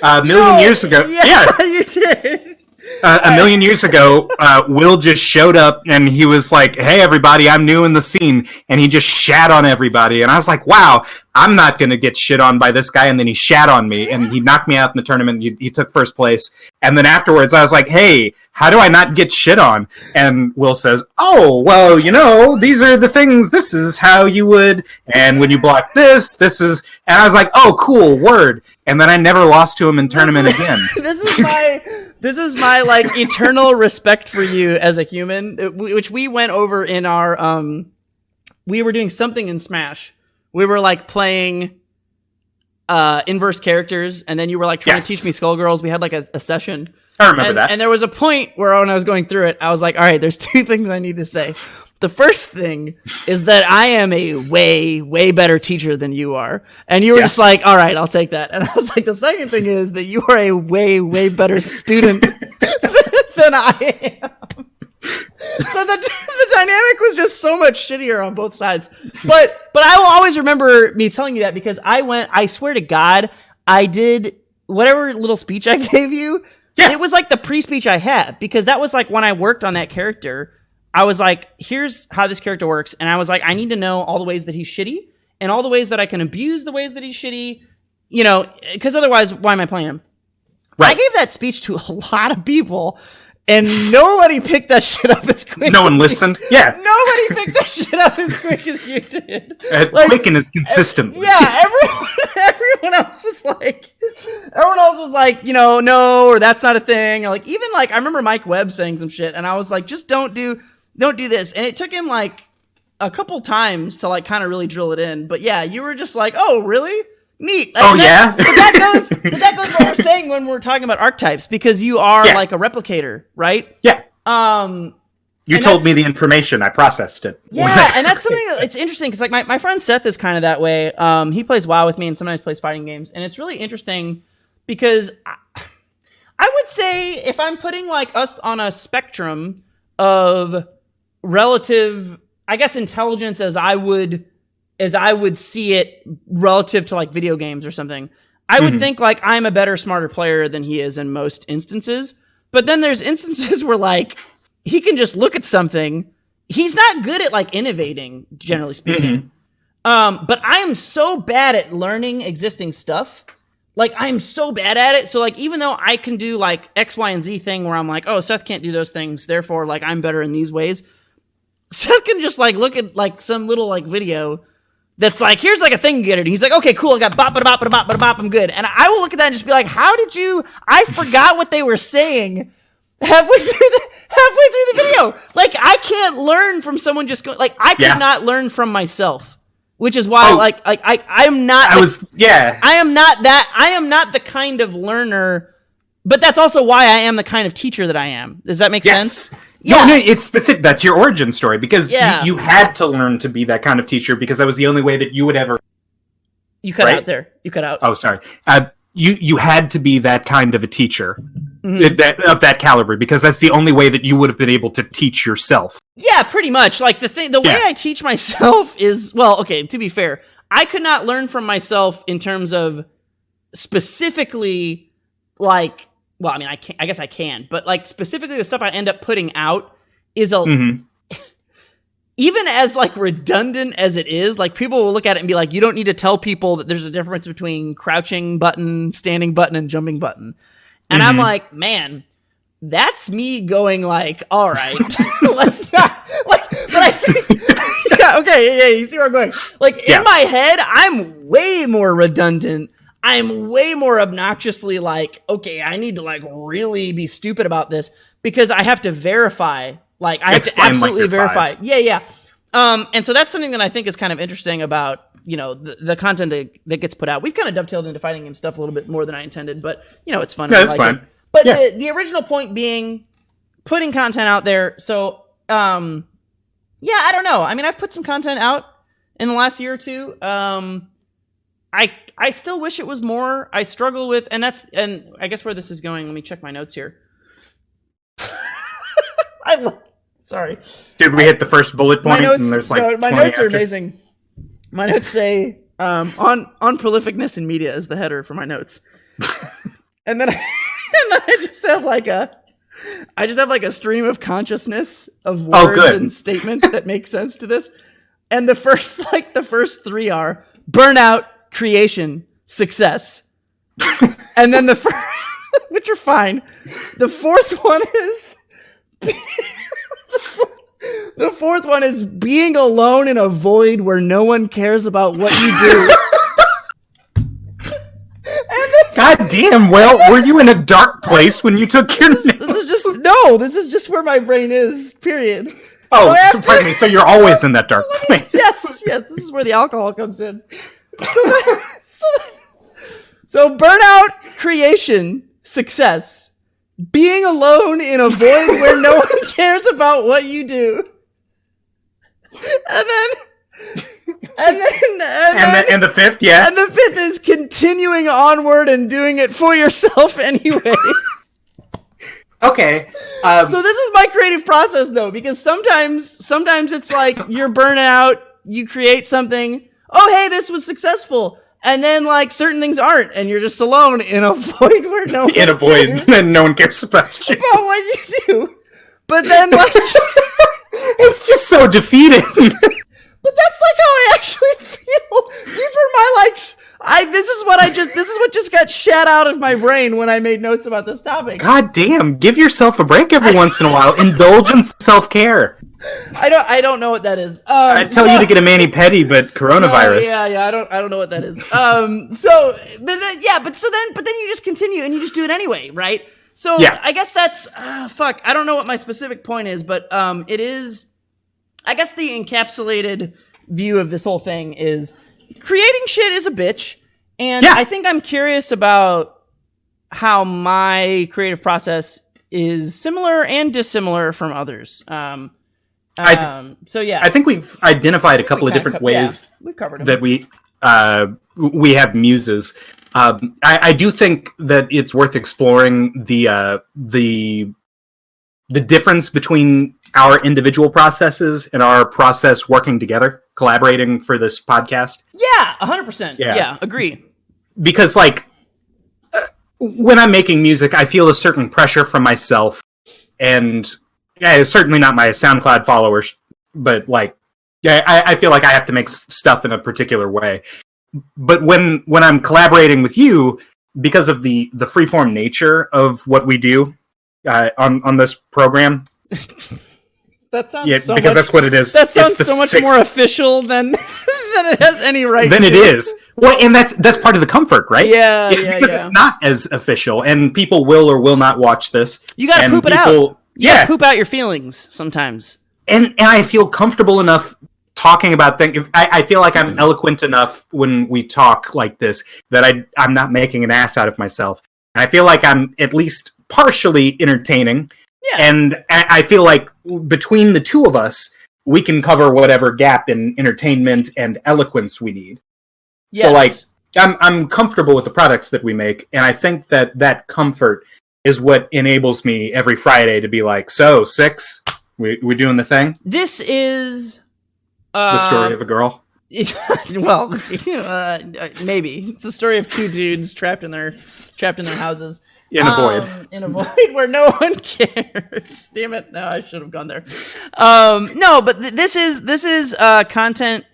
A million years ago. Yeah, you did. A million years ago, Will just showed up and he was like, hey, everybody, I'm new in the scene. And he just shat on everybody. And I was like, wow, I'm not going to get shit on by this guy. And then he shat on me, and he knocked me out in the tournament. He took first place. And then afterwards, I was like, hey, how do I not get shit on? And Will says, oh, well, these are the things. This is how you would. And when you block this is. And I was like, oh, cool, word. And then I never lost to him in tournament again. This is my like eternal respect for you as a human, which we went over in our we were doing something in Smash. We were like playing inverse characters, and then you were like trying to teach me Skullgirls. We had like a session. I remember that. And there was a point where when I was going through it, I was like, all right, there's two things I need to say. The first thing is that I am a way, way better teacher than you are. And you were just like, all right, I'll take that. And I was like, the second thing is that you are a way, way better student than I am. So the dynamic was just so much shittier on both sides. But I will always remember me telling you that, because I swear to God, I did whatever little speech I gave you. Yeah. It was like the pre-speech I had, because that was like when I worked on that character. I was like, here's how this character works. And I was like, I need to know all the ways that he's shitty and all the ways that I can abuse the ways that he's shitty, because otherwise, why am I playing him? Right. I gave that speech to a lot of people, and nobody picked that shit up as quick. No one listened? Yeah. Nobody picked that shit up as quick as you did. Quick and as consistently. Yeah, everyone else was like, no, or that's not a thing. Or like, even like, I remember Mike Webb saying some shit, and I was like, just don't do this. And it took him like a couple times to like kind of really drill it in. But yeah, you were just like, oh, really? Neat. But that goes what we're saying when we're talking about archetypes, because you are like a replicator, right? Yeah. You told me the information. I processed it. Yeah, and that's something it's interesting, because like my friend Seth is kind of that way. He plays WoW with me and sometimes plays fighting games, and it's really interesting because I would say if I'm putting like us on a spectrum of relative, I guess, intelligence as I would see it relative to like video games or something, I would think like I'm a better, smarter player than he is in most instances. But then there's instances where like he can just look at something. He's not good at like innovating, generally speaking. But I am so bad at learning existing stuff. Like, I'm so bad at it. So like, even though I can do like X, Y, and Z thing where I'm like, oh, Seth can't do those things, therefore like I'm better in these ways, Seth can just like look at like some little like video that's like, here's like a thing you get it. He's like, okay, cool, I got bop, bop, bop, bop, bop, I'm good. And I will look at that and just be like, I forgot what they were saying halfway through the video. Like, I can't learn from someone just going, like, I could not learn from myself. Which is why, I am not. I am not the kind of learner, but that's also why I am the kind of teacher that I am. Does that make sense? Yeah. No, it's specific. That's your origin story, because you had to learn to be that kind of teacher, because that was the only way that you would ever. You cut out there. You cut out. Oh, sorry. You had to be that kind of a teacher. Of that caliber, because that's the only way that you would have been able to teach yourself. Yeah, pretty much. Like the way I teach myself is, well, okay, to be fair, I could not learn from myself in terms of specifically like, well, I mean, I guess I can, but like specifically the stuff I end up putting out is even as like redundant as it is, like people will look at it and be like, you don't need to tell people that there's a difference between crouching button, standing button, and jumping button. And I'm like, man, that's me going like, all right, let's not, like, but I think, you see where I'm going. Like, in my head, I'm way more redundant. I'm way more obnoxiously like, okay, I need to like really be stupid about this, because I have to verify, like, I have to absolutely verify. Yeah. And so that's something that I think is kind of interesting about, the content that gets put out. We've kind of dovetailed into fighting game stuff a little bit more than I intended, but it's fun. Yeah, it's fine. But the original point being putting content out there. So, I don't know. I mean, I've put some content out in the last year or two. I still wish it was more. I struggle with, and I guess where this is going, let me check my notes here. Sorry. Did we hit the first bullet point? And there's like my notes are amazing. My notes say on prolificness in media is the header for my notes, and then I just have like a stream of consciousness of words and statements that make sense to this. And the first three are burnout, creation, success. And then which are fine. The fourth one is the fourth one is being alone in a void where no one cares about what you do. God damn, well, were you in a dark place when you took your name? This is just where my brain is, period. Oh, so pardon me, so you're always in that dark place. Yes, this is where the alcohol comes in. So burnout, creation, success. Being alone in a void where no one cares about what you do. And the fifth, yeah. And the fifth is continuing onward and doing it for yourself anyway. Okay. So this is my creative process, though, because sometimes it's like you're burning out, you create something. Oh, hey, this was successful. And then, like, certain things aren't, and you're just alone in a void where no one cares. And no one cares about you. About what you do. But then, like... it's just so defeating. But that's, like, how I actually feel. These were my, like... This is what just got shat out of my brain when I made notes about this topic. God damn, give yourself a break every once in a while. Indulge in self-care. I don't know what that is. I tell you to get a mani-pedi, but coronavirus. Yeah, I don't know what that is. But then you just continue and you just do it anyway, right? So yeah. I guess that's I don't know what my specific point is, but it is. I guess the encapsulated view of this whole thing is creating shit is a bitch, and I think I'm curious about how my creative process is similar and dissimilar from others. I think we've identified a couple of different ways we've covered them. That we have muses. I do think that it's worth exploring the difference between our individual processes and our process working together, collaborating for this podcast. Yeah, 100%. Yeah, agree. Because, like, when I'm making music, I feel a certain pressure from myself, and it's certainly not my SoundCloud followers, but, like, I feel like I have to make stuff in a particular way. But when I'm collaborating with you, because of the freeform nature of what we do on this program... That sounds because that's what it is. That sounds so much more official than it has any right than to. It is. Well, and that's part of the comfort, right? Yeah, it's because it's not as official, and people will or will not watch this. You gotta poop it out. You gotta poop out your feelings sometimes. And I feel comfortable enough talking about things. I feel like I'm eloquent enough when we talk like this that I'm not making an ass out of myself. And I feel like I'm at least partially entertaining. Yeah. And I feel like between the two of us, we can cover whatever gap in entertainment and eloquence we need. Yes. So, like, I'm comfortable with the products that we make, and I think that comfort is what enables me every Friday to be like, so, 6, we doing the thing? This is... the story of a girl? Well, maybe. It's the story of two dudes trapped in their houses. In a void. In a void where no one cares. Damn it. No, I should have gone there. No, but this is content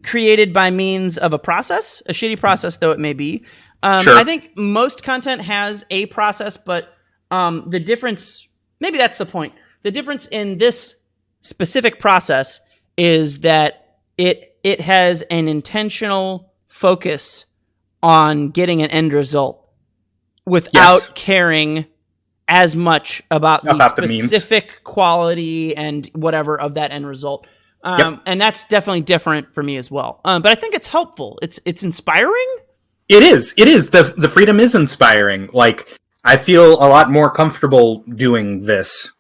created by means of a process, a shitty process though it may be. Sure. I think most content has a process, but the difference, maybe that's the point. The difference in this specific process is that it has an intentional focus on getting an end result. Without caring as much about the specific quality and whatever of that end result. And that's definitely different for me as well. But I think it's helpful. It's inspiring. It is. The freedom is inspiring. Like, I feel a lot more comfortable doing this.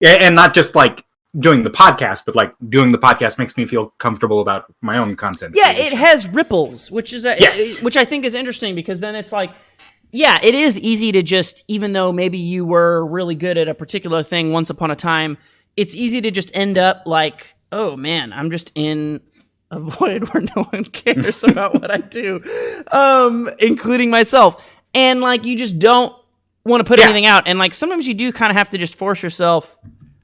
And not just, like, doing the podcast, but, like, doing the podcast makes me feel comfortable about my own content. Yeah, it has ripples, which I think is interesting, because then it's like, yeah, it is easy to just, even though maybe you were really good at a particular thing once upon a time, it's easy to just end up like, oh man, I'm just in a void where no one cares about what I do, including myself. And like, you just don't want to put anything out. And like, sometimes you do kind of have to just force yourself.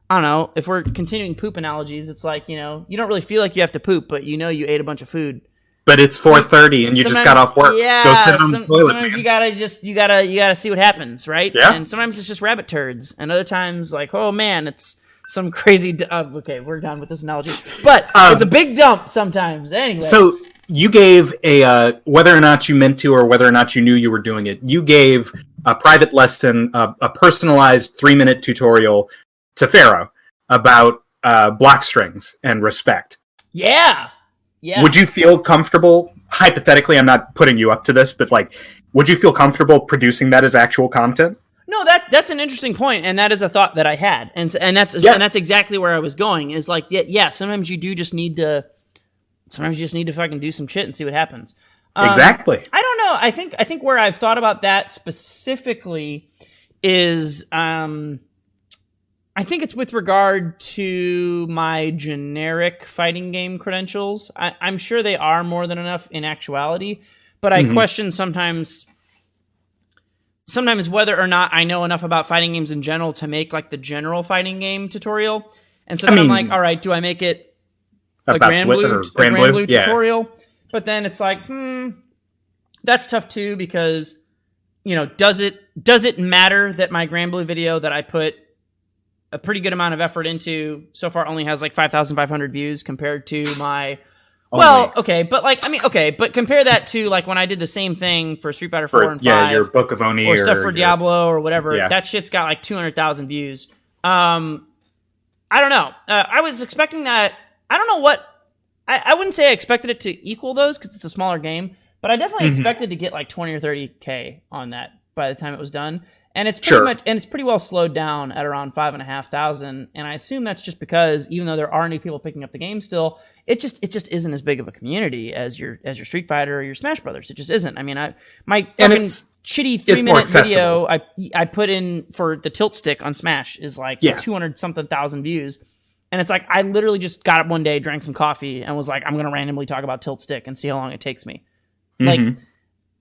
I don't know, if we're continuing poop analogies, it's like, you know, you don't really feel like you have to poop, but you know you ate a bunch of food. but it's 4:30 and you just got off work. Yeah, go sit on the toilet. Sometimes you gotta see what happens, right? Yeah. And sometimes it's just rabbit turds, and other times like, oh man, it's some crazy. Okay, we're done with this analogy, but it's a big dump sometimes. Anyway, so you gave a whether or not you meant to or whether or not you knew you were doing it. You gave a private lesson, a personalized 3-minute tutorial to Pharaoh about block strings and respect. Yeah. Would you feel comfortable, hypothetically, I'm not putting you up to this, but like, would you feel comfortable producing that as actual content? No, that's an interesting point, and that is a thought that I had, and that's exactly where I was going. Is like, yeah, sometimes you just need to fucking do some shit and see what happens. Exactly. I don't know. I think where I've thought about that specifically is, I think it's with regard to my generic fighting game credentials. I'm sure they are more than enough in actuality, but I question sometimes whether or not I know enough about fighting games in general to make like the general fighting game tutorial. And so then I'm like, all right, do I make it a Grand Blue tutorial? Yeah. But then it's like, that's tough too, because, you know, does it matter that my Grand Blue video that I put a pretty good amount of effort into so far only has like 5,500 views compared to my but compare that to like when I did the same thing for Street Fighter 4 and 5, your Book of Oni or stuff for Diablo or whatever. Yeah. That shit's got like 200,000 views. I don't know. I was expecting that. I don't know what. I wouldn't say I expected it to equal those because it's a smaller game, but I definitely expected to get like 20 or 30K on that by the time it was done. And it's pretty well slowed down at around 5,500, and I assume that's just because even though there are new people picking up the game still, it just isn't as big of a community as your Street Fighter or your Smash Brothers. It just isn't. I mean, my fucking shitty 3-minute video I put in for the tilt stick on Smash is like 200 something thousand views, and it's like I literally just got up one day, drank some coffee, and was like, I'm gonna randomly talk about tilt stick and see how long it takes me. Like,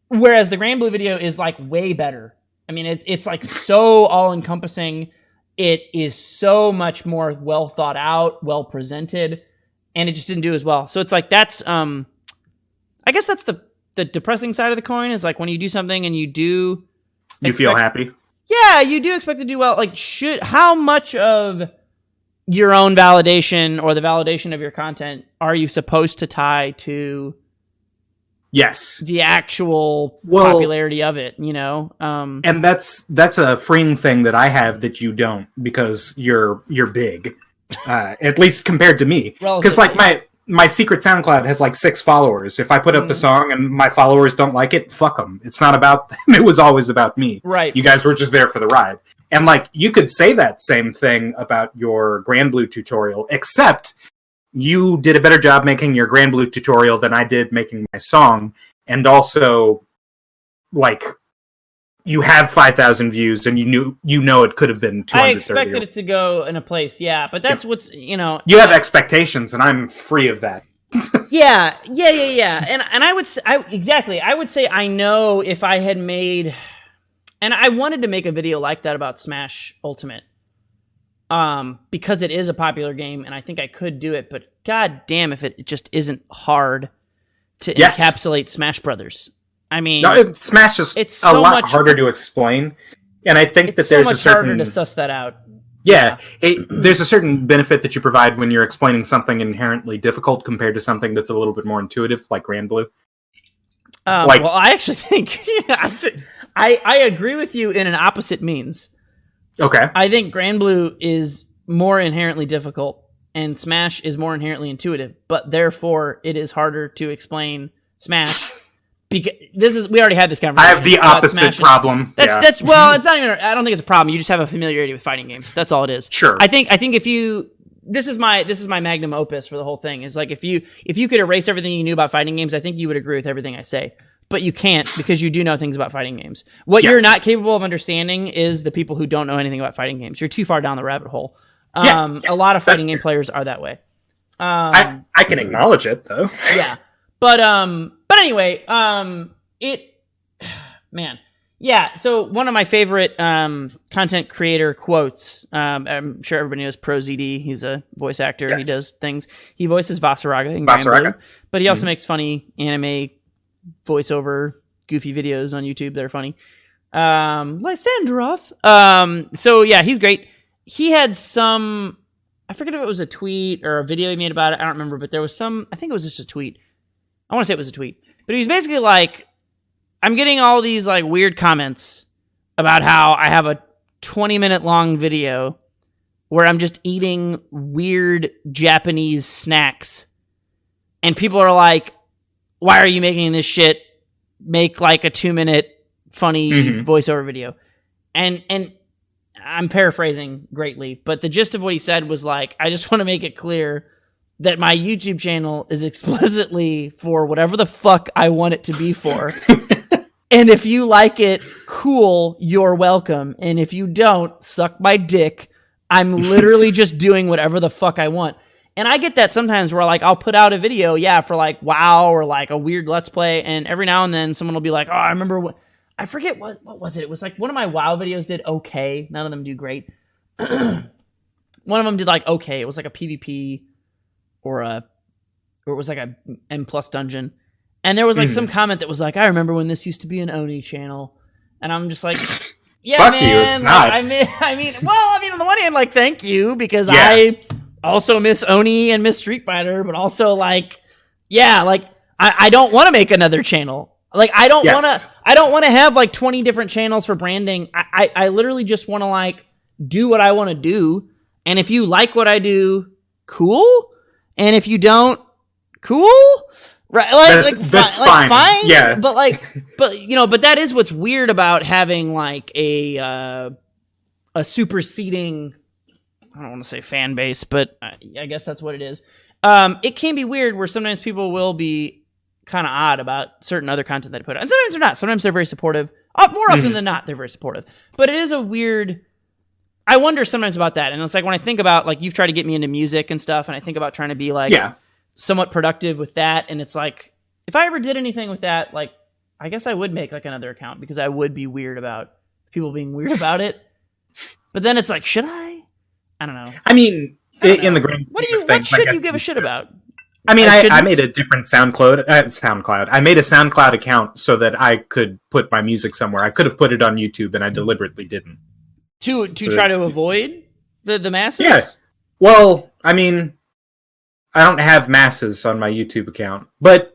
whereas the Grand Blue video is like way better. I mean, it's like so all-encompassing. It is so much more well thought out, well presented, and it just didn't do as well. So it's like that's, I guess that's the depressing side of the coin, is like when you do something and you feel happy. Yeah, you do expect to do well. Like, how much of your own validation or the validation of your content are you supposed to tie to? Yes, the actual popularity of it, you know, and that's a freeing thing that I have that you don't, because you're big, at least compared to me. Because like my secret SoundCloud has like 6 followers. If I put up a song and my followers don't like it, fuck them. It's not about them. It was always about me. Right. You guys were just there for the ride. And like you could say that same thing about your Grand Blue tutorial, except you did a better job making your Grand Blue tutorial than I did making my song. And also, like, you have 5,000 views and you know it could have been 230. I expected it to go in a place, yeah. But that's what's, you know... You have expectations, and I'm free of that. Yeah. And I would say I know if I had made... And I wanted to make a video like that about Smash Ultimate. Because it is a popular game, and I think I could do it, but god damn if it just isn't hard to encapsulate Smash Brothers. I mean, Smash is a lot harder to explain, and I think that there's a certain harder to suss that out. Yeah, there's a certain benefit that you provide when you're explaining something inherently difficult compared to something that's a little bit more intuitive, like Grand Blue. Well, I actually think I agree with you in an opposite means. Okay. I think Grand Blue is more inherently difficult, and Smash is more inherently intuitive, but therefore it is harder to explain Smash. Because we already had this conversation. I have the opposite problem. That's well, it's not even. I don't think it's a problem. You just have a familiarity with fighting games. That's all it is. Sure. I think if you, this is my magnum opus for the whole thing. Is like if you could erase everything you knew about fighting games, I think you would agree with everything I say. But you can't, because you do know things about fighting games. What you're not capable of understanding is the people who don't know anything about fighting games. You're too far down the rabbit hole. A lot of fighting game players are that way. I can acknowledge it, though. Yeah. But anyway, Yeah, so one of my favorite content creator quotes, I'm sure everybody knows ProZD. He's a voice actor. Yes. He does things. He voices Vasaraga in Grand Blue, but he also makes funny anime voiceover goofy videos on YouTube that are funny. Lysandroth. So yeah, he's great. He had some, I forget if it was a tweet or a video he made about it. I don't remember, but there was some, I think it was just a tweet. I want to say it was a tweet, but he was basically like, I'm getting all these like weird comments about how I have a 20-minute long video where I'm just eating weird Japanese snacks. And people are like, why are you making this shit? Make like a 2-minute funny voiceover video. And I'm paraphrasing greatly, but the gist of what he said was like, I just want to make it clear that my YouTube channel is explicitly for whatever the fuck I want it to be for. And if you like it, cool, you're welcome. And if you don't, suck my dick. I'm literally just doing whatever the fuck I want. And I get that sometimes where like I'll put out a video, for like WoW or like a weird Let's Play, and every now and then someone will be like, oh, I remember what, I forget what was it? It was like one of my WoW videos did okay. None of them do great. One of them did like okay. It was like a PvP or it was like a M+ dungeon. And there was like some comment that was like, I remember when this used to be an Oni channel. And I'm just like, yeah, fuck man. you, it's not. I mean, on the one hand, like, thank you, because I also miss Oni and miss Street Fighter, but also like, I don't want to make another channel. Like, I don't want to have like 20 different channels for branding. I literally just want to like do what I want to do. And if you like what I do, cool. And if you don't, cool. Right, that's fine. Yeah, but that is what's weird about having like a superseding. I don't want to say fan base, but I guess that's what it is. It can be weird where sometimes people will be kind of odd about certain other content that I put out, and sometimes they're not. Sometimes they're very supportive. More often than not, they're very supportive. But it is a weird. I wonder sometimes about that, and it's like when I think about like you've tried to get me into music and stuff, and I think about trying to be like somewhat productive with that, and it's like if I ever did anything with that, like I guess I would make like another account because I would be weird about people being weird about it. But then it's like, should I? I don't know. I mean, in the grand what should you give a shit about? I mean, I made a different SoundCloud. I made a SoundCloud account so that I could put my music somewhere. I could have put it on YouTube, and I deliberately didn't. To try to avoid the masses? Yeah. Well, I mean, I don't have masses on my YouTube account, but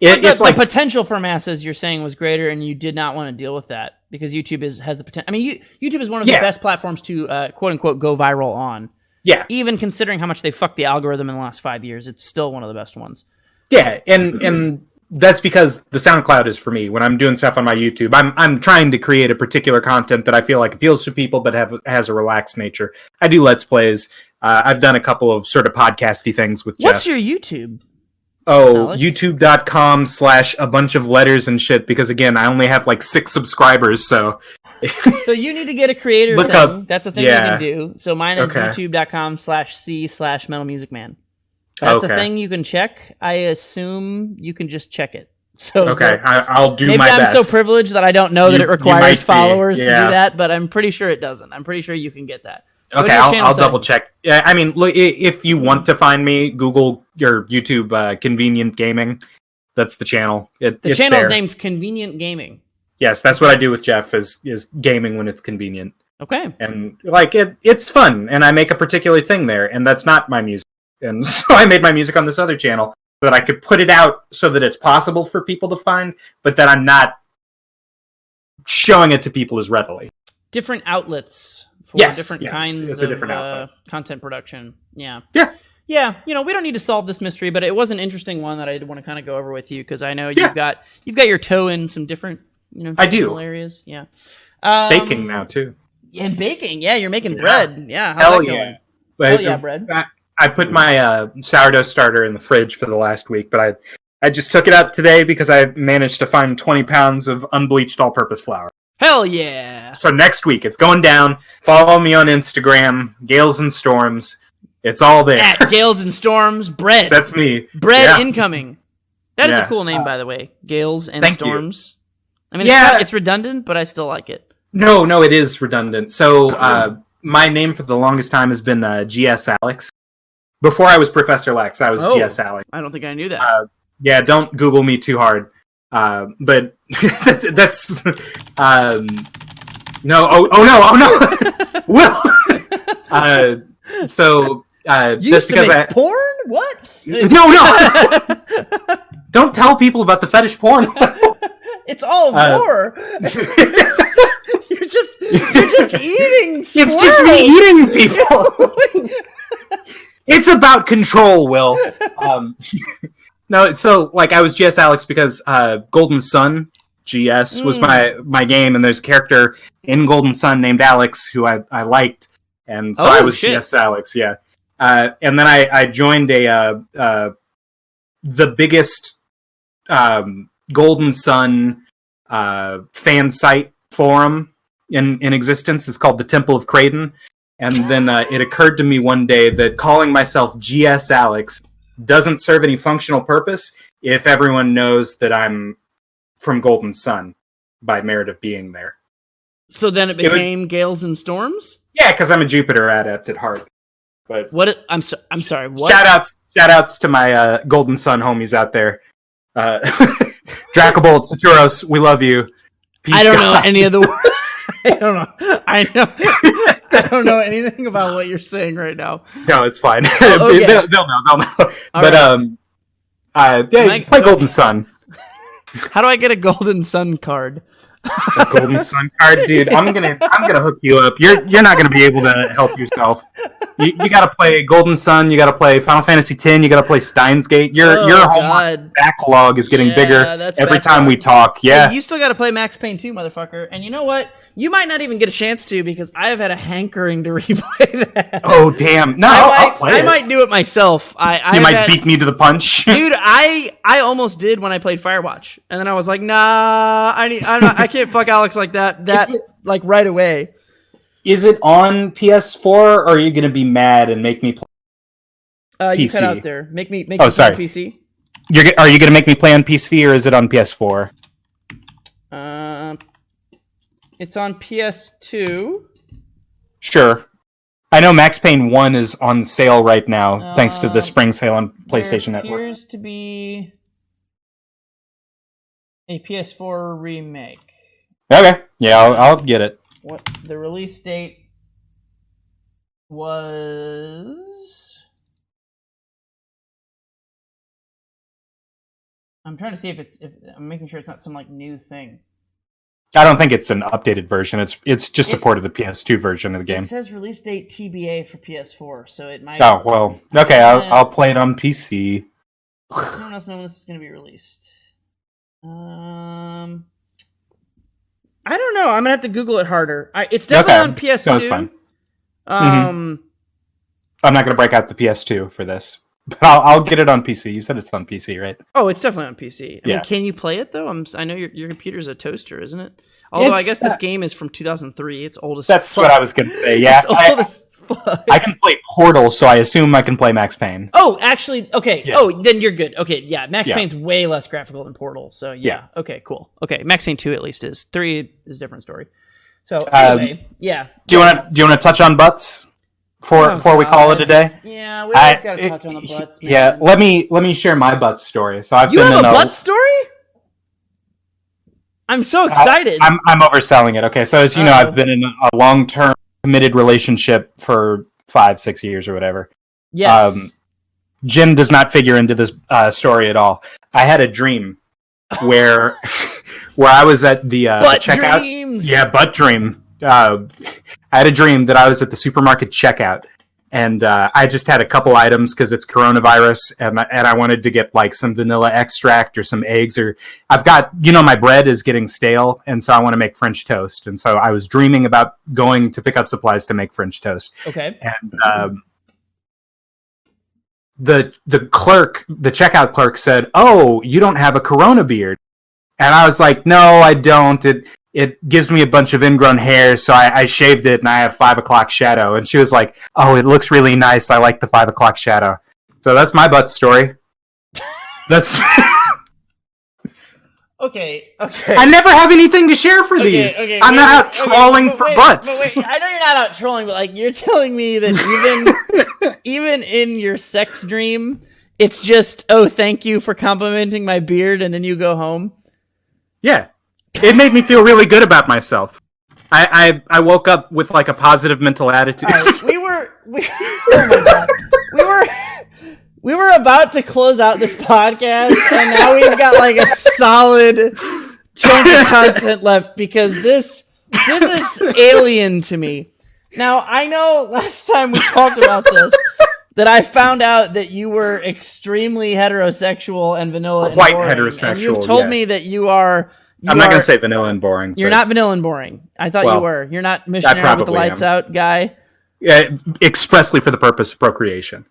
it's like the potential for masses you're saying was greater, and you did not want to deal with that because YouTube has the potential. I mean, YouTube is one of the best platforms to quote unquote go viral on. Yeah, even considering how much they fucked the algorithm in the last 5 years, it's still one of the best ones. Yeah, and that's because the SoundCloud is for me. When I'm doing stuff on my YouTube, I'm trying to create a particular content that I feel like appeals to people, but has a relaxed nature. I do Let's Plays. I've done a couple of sort of podcasty things with Jeff. What's your YouTube? Oh, youtube.com/a bunch of letters and shit, because again, I only have like 6 subscribers, so... So you need to get a creator thing. Up. That's a thing you can do. So mine is youtube.com/c/MetalMusicMan. That's a thing you can check. I assume you can just check it. So I'll do my best. Maybe I'm so privileged that I don't know that it requires followers to do that, but I'm pretty sure it doesn't. I'm pretty sure you can get that. Okay, I'll double check. I mean, look, if you want to find me, Google your YouTube Convenient Gaming. That's the channel. The channel is named Convenient Gaming. Yes, that's what I do with Jeff is gaming when it's convenient. Okay. And like it's fun, and I make a particular thing there, and that's not my music. And so I made my music on this other channel so that I could put it out so that it's possible for people to find, but that I'm not showing it to people as readily. Different outlets for different kinds of content production. Yeah. Yeah. Yeah, we don't need to solve this mystery, but it was an interesting one that I want to kind of go over with you because I know you've got your toe in some different I do areas. Yeah. Baking now too. And baking, you're making bread. Yeah. Hell yeah. Hell yeah, bread. I put my sourdough starter in the fridge for the last week, but I just took it out today because I managed to find 20 pounds of unbleached all-purpose flour. Hell yeah! So next week, it's going down. Follow me on Instagram, Gales and Storms. It's all there. At Gales and Storms, bread. That's me. Bread incoming. That is a cool name, by the way. Gales and Storms. I mean, it's redundant, but I still like it. No, it is redundant. So my name for the longest time has been GS Alex. Before I was Professor Lex, I was GS Alex. I don't think I knew that. Yeah, don't Google me too hard. But that's no. Oh no. Well, so Used to make porn? What? No. Don't tell people about the fetish porn. It's all war. You're just eating squirrels. It's just me eating people. It's about control, Will. No, so like I was GS Alex because Golden Sun GS was my game, and there's a character in Golden Sun named Alex who I liked, and so I was GS Alex, yeah. And then I joined the biggest Golden Sun fan site forum in existence. It's called the Temple of Kraden. And then it occurred to me one day that calling myself GS Alex doesn't serve any functional purpose if everyone knows that I'm from Golden Sun by merit of being there. So then it became Gales and Storms? Yeah, because I'm a Jupiter adept at heart. But I'm sorry. What? Shout outs to my Golden Sun homies out there. Dracobold, Saturos, we love you. Peace, I don't know any of the words. I don't know anything about what you're saying right now. No, it's fine. Okay. They'll know. All But play Golden Sun. How do I get a Golden Sun card? A Golden Sun card, dude. I'm gonna hook you up. You're not gonna be able to help yourself. You gotta play Golden Sun. You gotta play Final Fantasy X. You gotta play Steins Gate. Your homework backlog is getting bigger every time we talk. Yeah, hey, you still gotta play Max Payne 2, motherfucker. And you know what? You might not even get a chance to because I have had a hankering to replay that. Oh damn! No, I'll play it. I might do it myself. You might beat me to the punch, dude. I almost did when I played Firewatch, and then I was like, nah, I can't fuck Alex like that. Like right away. Is it on PS4, or are you gonna be mad and make me play? PC? You cut out there. Make me play on PC. Are you gonna make me play on PC, or is it on PS4? It's on PS2. Sure. I know Max Payne 1 is on sale right now, thanks to the spring sale on PlayStation Network. There appears to be a PS4 remake. Okay. Yeah, I'll get it. What the release date was... I'm trying to see if I'm making sure it's not some like new thing. I don't think it's an updated version. It's just a port of the PS2 version of the game. It says release date TBA for PS4, so it might... Oh, well. Okay, I'll play it on PC. No one else knows when this is going to be released. I don't know. I'm going to have to Google it harder. It's definitely on PS2. No, it's fine. I'm not going to break out the PS2 for this. But I'll get it on PC. You said it's on PC, right? Oh, it's definitely on PC. I mean, can you play it though? I know your computer's a toaster, isn't it? Although I guess this game is from 2003. It's old as fuck. That's what I was going to say. Yeah, it's old as fuck. I can play Portal, so I assume I can play Max Payne. Oh, actually, okay. Yeah. Oh, then you're good. Okay, yeah, Max Payne's way less graphical than Portal. So yeah. Okay, cool. Okay, Max Payne 2 at least is. 3 is a different story. So anyway, yeah. Do you want to touch on butts? Before we call it a day? Yeah, we always got to touch on the butts, man. Yeah, let me share my butt story. So You have a butt story? I'm so excited. I'm overselling it. Okay, so as you know, I've been in a long-term committed relationship for 5-6 years or whatever. Yes. Jim does not figure into this story at all. I had a dream where I was at the checkout. Dreams. Yeah, butt dream. I had a dream that I was at the supermarket checkout, and I just had a couple items because it's coronavirus, and I wanted to get like some vanilla extract or some eggs, or I've got, my bread is getting stale, and so I want to make French toast, and so I was dreaming about going to pick up supplies to make French toast. Okay. And the checkout clerk said, "Oh, you don't have a Corona beard," and I was like, "No, I don't. It gives me a bunch of ingrown hair, so I shaved it, and I have 5 o'clock shadow." And she was like, "Oh, it looks really nice. I like the 5 o'clock shadow." So that's my butt story. That's Okay. I never have anything to share for these. I'm not out trolling for butts. But wait, I know you're not out trolling, but like you're telling me that even in your sex dream, it's just, oh, thank you for complimenting my beard, and then you go home. Yeah, it made me feel really good about myself. I woke up with like a positive mental attitude. Right, oh my God. We were about to close out this podcast, and now we've got like a solid chunk of content left because this is alien to me. Now, I know last time we talked about this that I found out that you were extremely heterosexual and vanilla. Quite and boring, heterosexual. And you've told me that you are. I'm not going to say vanilla and boring. You're not vanilla and boring. I thought you were. You're not missionary with the lights out guy. Yeah, expressly for the purpose of procreation.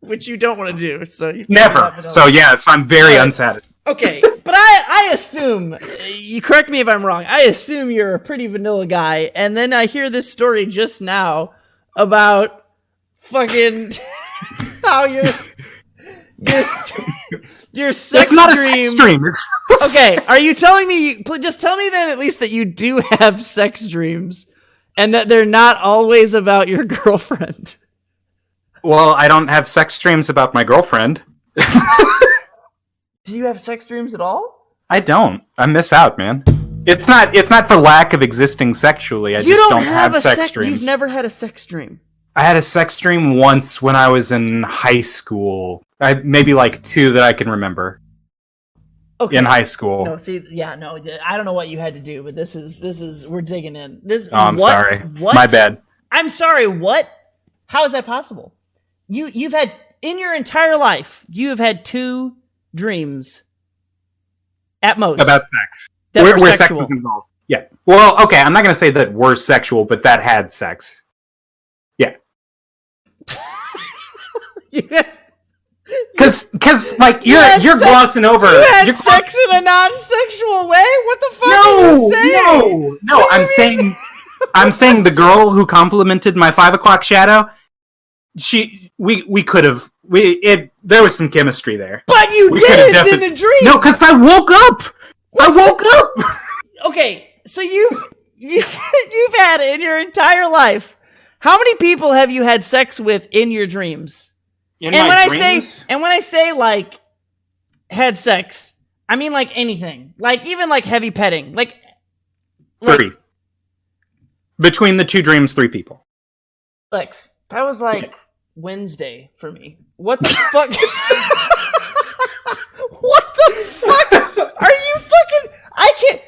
Which you don't want to do, so you never. So I'm very unsatisfied. Okay, but I assume, you correct me if I'm wrong, I assume you're a pretty vanilla guy, and then I hear this story just now about fucking how your sex it's not dream. A sex dream. Okay, are you telling me? Just tell me then at least that you do have sex dreams, and that they're not always about your girlfriend. Well, I don't have sex dreams about my girlfriend. Do you have sex dreams at all? I don't. I miss out, man. It's not for lack of existing sexually. I just don't have sex dreams. You've never had a sex dream. I had a sex dream once when I was in high school. Maybe like 2 that I can remember. Okay. In high school. No, I don't know what you had to do, but this is we're digging in. I'm sorry. What? My bad. I'm sorry, what? How is that possible? You've had, in your entire life, you have had 2 dreams at most about sex where sex was involved. Yeah. Well, okay, I'm not going to say that were sexual, but that had sex. Yeah. Because like you're glossing over. You had sex in a non-sexual way. What the fuck are you saying? No. I'm saying the girl who complimented my 5 o'clock shadow. We could have. There was some chemistry there. But you did it in the dream. No, because I woke up. Okay, so you've had in your entire life. How many people have you had sex with in your dreams? In my dreams? And when I say like had sex, I mean like anything, like even like heavy petting, like 3. Between the 2 dreams, 3 people. Lex, that was like Wednesday for me. What the fuck? What the fuck? Are you fucking? I can't.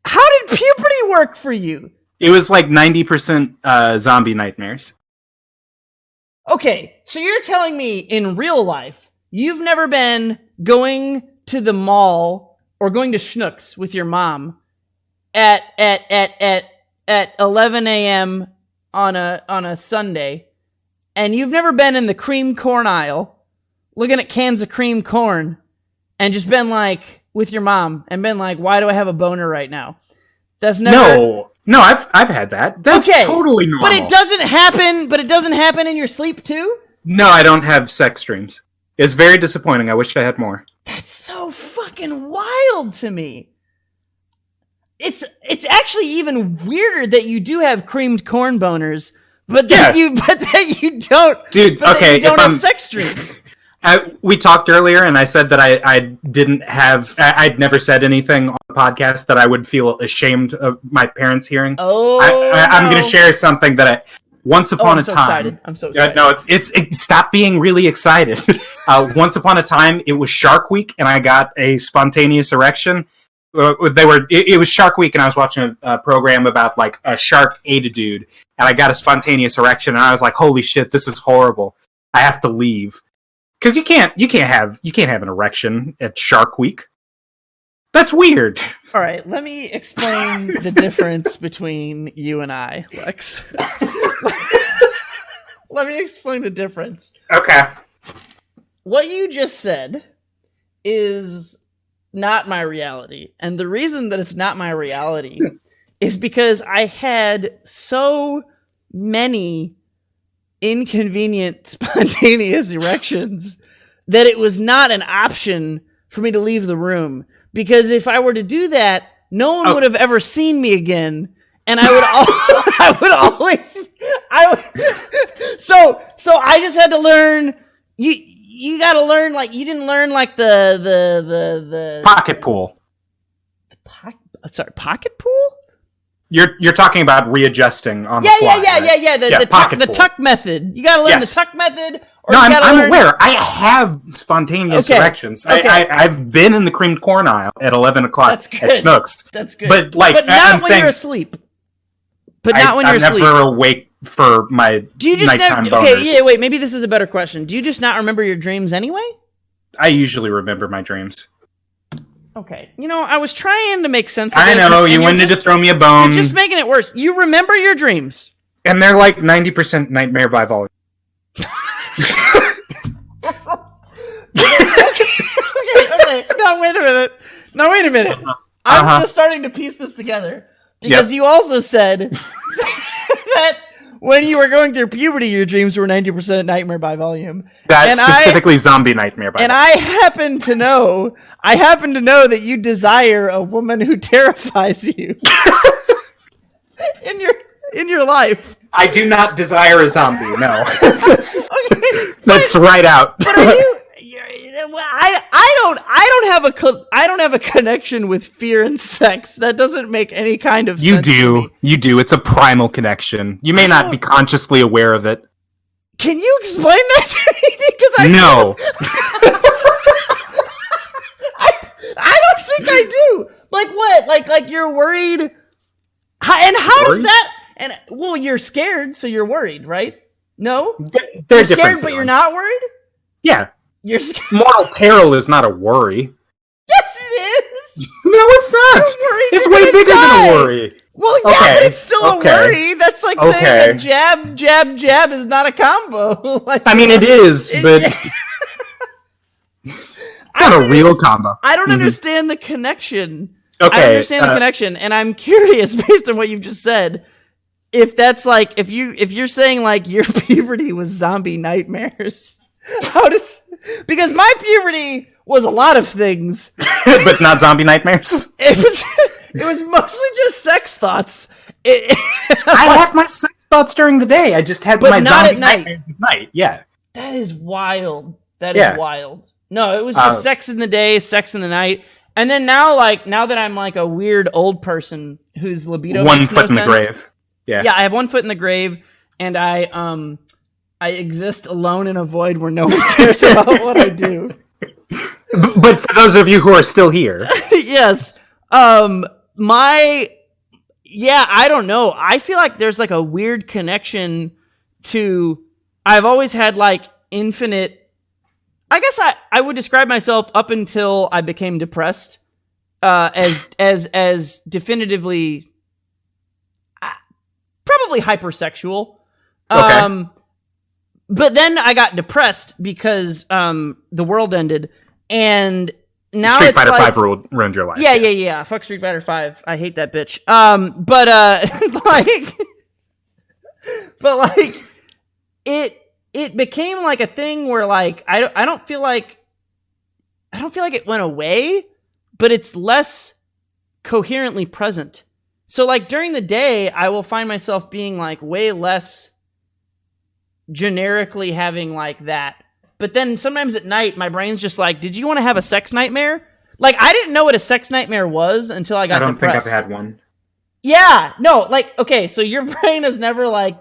How did puberty work for you? It was like 90% zombie nightmares. Okay, so you're telling me in real life you've never been going to the mall or going to Schnucks with your mom at 11 a.m. on a Sunday, and you've never been in the cream corn aisle looking at cans of cream corn and just been like with your mom and been like, why do I have a boner right now? That's never. No, I've had that. That's totally normal. But it doesn't happen in your sleep too? No, I don't have sex dreams. It's very disappointing. I wish I had more. That's so fucking wild to me. It's actually even weirder that you do have creamed corn boners, but that you don't. Dude, okay, you don't have sex dreams. We talked earlier, and I said that I'd never said anything on the podcast that I would feel ashamed of my parents hearing. I'm going to share something that once upon a time. I'm so excited. No, it's stop being really excited. Once upon a time, it was Shark Week, and I got a spontaneous erection. It was Shark Week, and I was watching a program about like a shark ate a dude, and I got a spontaneous erection, and I was like, "Holy shit, this is horrible! I have to leave." Because you can't have an erection at Shark Week. That's weird. All right, let me explain the difference between you and I, Lex. Let me explain the difference. Okay. What you just said is not my reality. And the reason that it's not my reality is because I had so many inconvenient spontaneous erections that it was not an option for me to leave the room, because if I were to do that, no one would have ever seen me again, and I so I just had to learn. You got to learn, like, you didn't learn like the pocket pool. Pocket pool. You're talking about readjusting on the fly. Yeah. The tuck method. You got to learn the tuck method. No, I'm aware. I have spontaneous erections. Okay. I've been in the creamed corn aisle at 11 o'clock at Schnucks. That's good. But not when you're asleep. I'm never awake for my nighttime boners. Okay, yeah, wait, maybe this is a better question. Do you just not remember your dreams anyway? I usually remember my dreams. Okay. I was trying to make sense of this. I know, you wanted to throw me a bone. You're just making it worse. You remember your dreams. And they're like 90% nightmare by volume. Okay. Now, wait a minute. I'm just starting to piece this together. Because you also said that when you were going through puberty, your dreams were 90% nightmare by volume. That's specifically zombie nightmare by volume. And I happen to know that you desire a woman who terrifies you in your life. I do not desire a zombie, no. That's right out. But are you... I don't have a connection with fear and sex. That doesn't make any kind of sense. You do. It's a primal connection. You may not be consciously aware of it. Can you explain that to me? Because no. I don't think I do. Like what? Like you're worried. And how does that? And well, you're scared, so you're worried, right? No, you're scared, but you're not worried. Yeah. You're scared. Mortal peril is not a worry. Yes, it is. No, it's not. It's way bigger than a worry. Well, yeah, but it's still a worry. That's like saying that jab is not a combo. I mean, it is, but not a real combo. I don't understand the connection. Okay, I understand the connection, and I'm curious, based on what you've just said, if that's like if you're saying like your puberty was zombie nightmares. Because my puberty was a lot of things, but not zombie nightmares. It was mostly just sex thoughts. I had my sex thoughts during the day. I just had my zombie nightmares at night. Yeah, that is wild. That is wild. No, it was just sex in the day, sex in the night, and then now that I'm like a weird old person whose libido one makes foot no in the grave. Yeah, I have 1 foot in the grave, and I exist alone in a void where no one cares about what I do. But for those of you who are still here. Yes. I don't know. I feel like there's like a weird connection to, I've always had like infinite, I guess I would describe myself up until I became depressed, as definitively, probably hypersexual. Okay. But then I got depressed because the world ended, and now Street Fighter 5 ruined your life. Yeah. Fuck Street Fighter 5. I hate that bitch. It became like a thing where like I don't feel like it went away, but it's less coherently present. So like during the day, I will find myself being like way less generically having like that, but then sometimes at night my brain's just like, did you want to have a sex nightmare? Like I didn't know what a sex nightmare was until I got depressed. I don't think I've had one. Yeah, no, like okay, so your brain has never like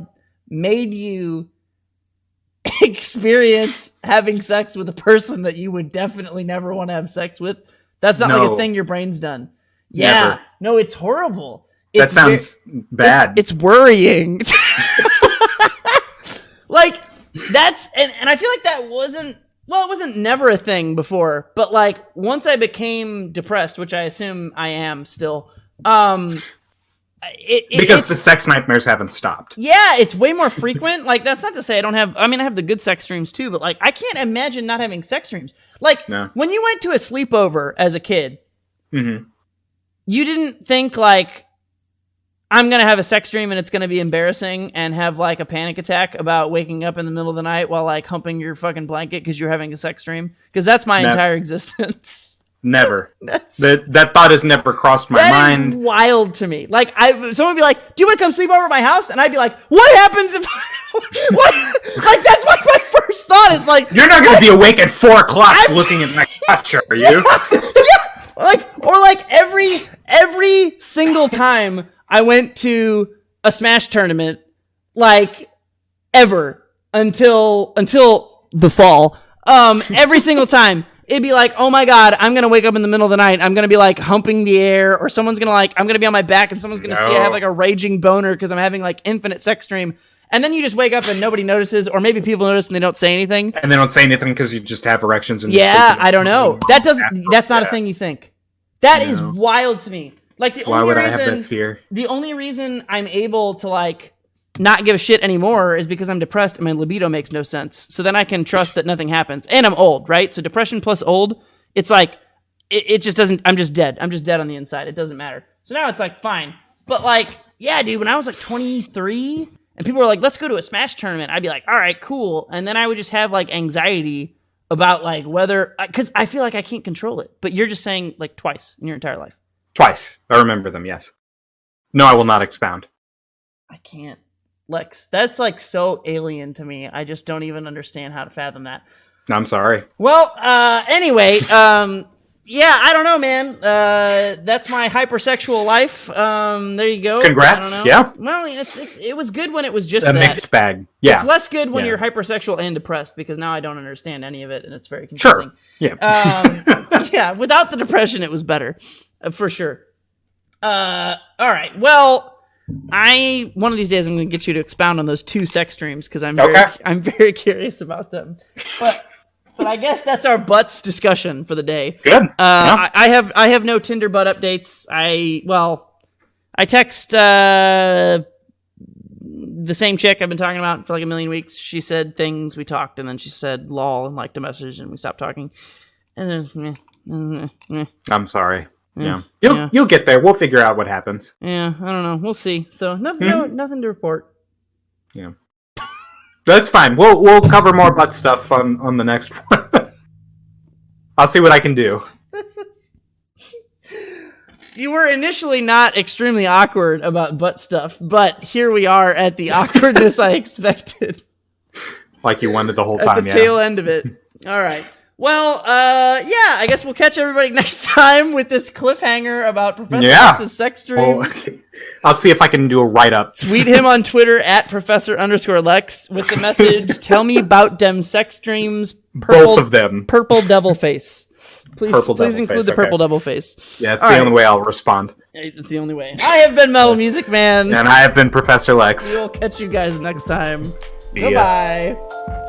made you experience having sex with a person that you would definitely never want to have sex with. That's not like a thing your brain's done. Yeah, never. No, it's horrible. That sounds bad. It's worrying. Like, that's, and I feel like that wasn't, well, it wasn't never a thing before, but like, once I became depressed, which I assume I am still, because the sex nightmares haven't stopped. Yeah, it's way more frequent. Like, that's not to say I have the good sex dreams too, but like, I can't imagine not having sex dreams. Like, when you went to a sleepover as a kid, you didn't think like, I'm going to have a sex dream and it's going to be embarrassing and have like a panic attack about waking up in the middle of the night while like humping your fucking blanket because you're having a sex dream. Because that's my entire existence. Never. That thought has never crossed my mind. That is wild to me. Like, someone would be like, "Do you want to come sleep over at my house?" And I'd be like, "What happens if?" What? Like, that's what my first thought is. Like, you're not going to be awake at 4:00 looking at my couch, are you? Yeah. Like every single time I went to a Smash tournament, like ever until the fall. Every single time. It'd be like, oh my God, I'm going to wake up in the middle of the night. I'm going to be like humping the air, or someone's going to like, I'm going to be on my back and someone's going to see I have like a raging boner because I'm having like infinite sex dream. And then you just wake up and nobody notices, or maybe people notice and they don't say anything. And they don't say anything because you just have erections. And I don't know. That's not a thing you think. That is wild to me. Like why would I have that fear? The only reason I'm able to like not give a shit anymore is because I'm depressed and my libido makes no sense. So then I can trust that nothing happens. And I'm old, right? So depression plus old, it's like, it just doesn't, I'm just dead. I'm just dead on the inside. It doesn't matter. So now it's like, fine. But like, yeah, dude, when I was like 23 and people were like, let's go to a Smash tournament, I'd be like, all right, cool. And then I would just have like anxiety about like whether, because I feel like I can't control it. But you're just saying like twice in your entire life. Twice. I remember them, yes. No, I will not expound. I can't. Lex, that's like so alien to me. I just don't even understand how to fathom that. I'm sorry. Well, anyway, yeah, I don't know, man. That's my hypersexual life. There you go. Congrats. Yeah. Well, it was good when it was just a mixed bag. Yeah. It's less good when you're hypersexual and depressed, because now I don't understand any of it and it's very confusing. Sure. Yeah. Yeah. Without the depression, it was better, for sure. All right. Well. One of these days I'm going to get you to expound on those 2 sex dreams because I'm very curious about them. But I guess that's our butts discussion for the day. Good. I have no Tinder butt updates. I text the same chick I've been talking about for like a million weeks. She said things, we talked, and then she said lol and liked a message, and we stopped talking. And then I'm sorry. Yeah. You'll get there. We'll figure out what happens. Yeah, I don't know. We'll see. So nothing to report. Yeah. That's fine. We'll cover more butt stuff on the next one. I'll see what I can do. You were initially not extremely awkward about butt stuff, but here we are at the awkwardness I expected. Like you wanted the whole time, at the tail end of it. All right. Well, yeah, I guess we'll catch everybody next time with this cliffhanger about Professor Lex's sex dreams. Well, I'll see if I can do a write-up. Tweet him on Twitter at Professor_Lex with the message, tell me about dem sex dreams. Both of them. Purple devil face. Please include the purple devil face. Yeah, it's the only way I'll respond. It's the only way. I have been MetalMusicMan. And I have been Professor Lex. We'll catch you guys next time. Yeah. Goodbye.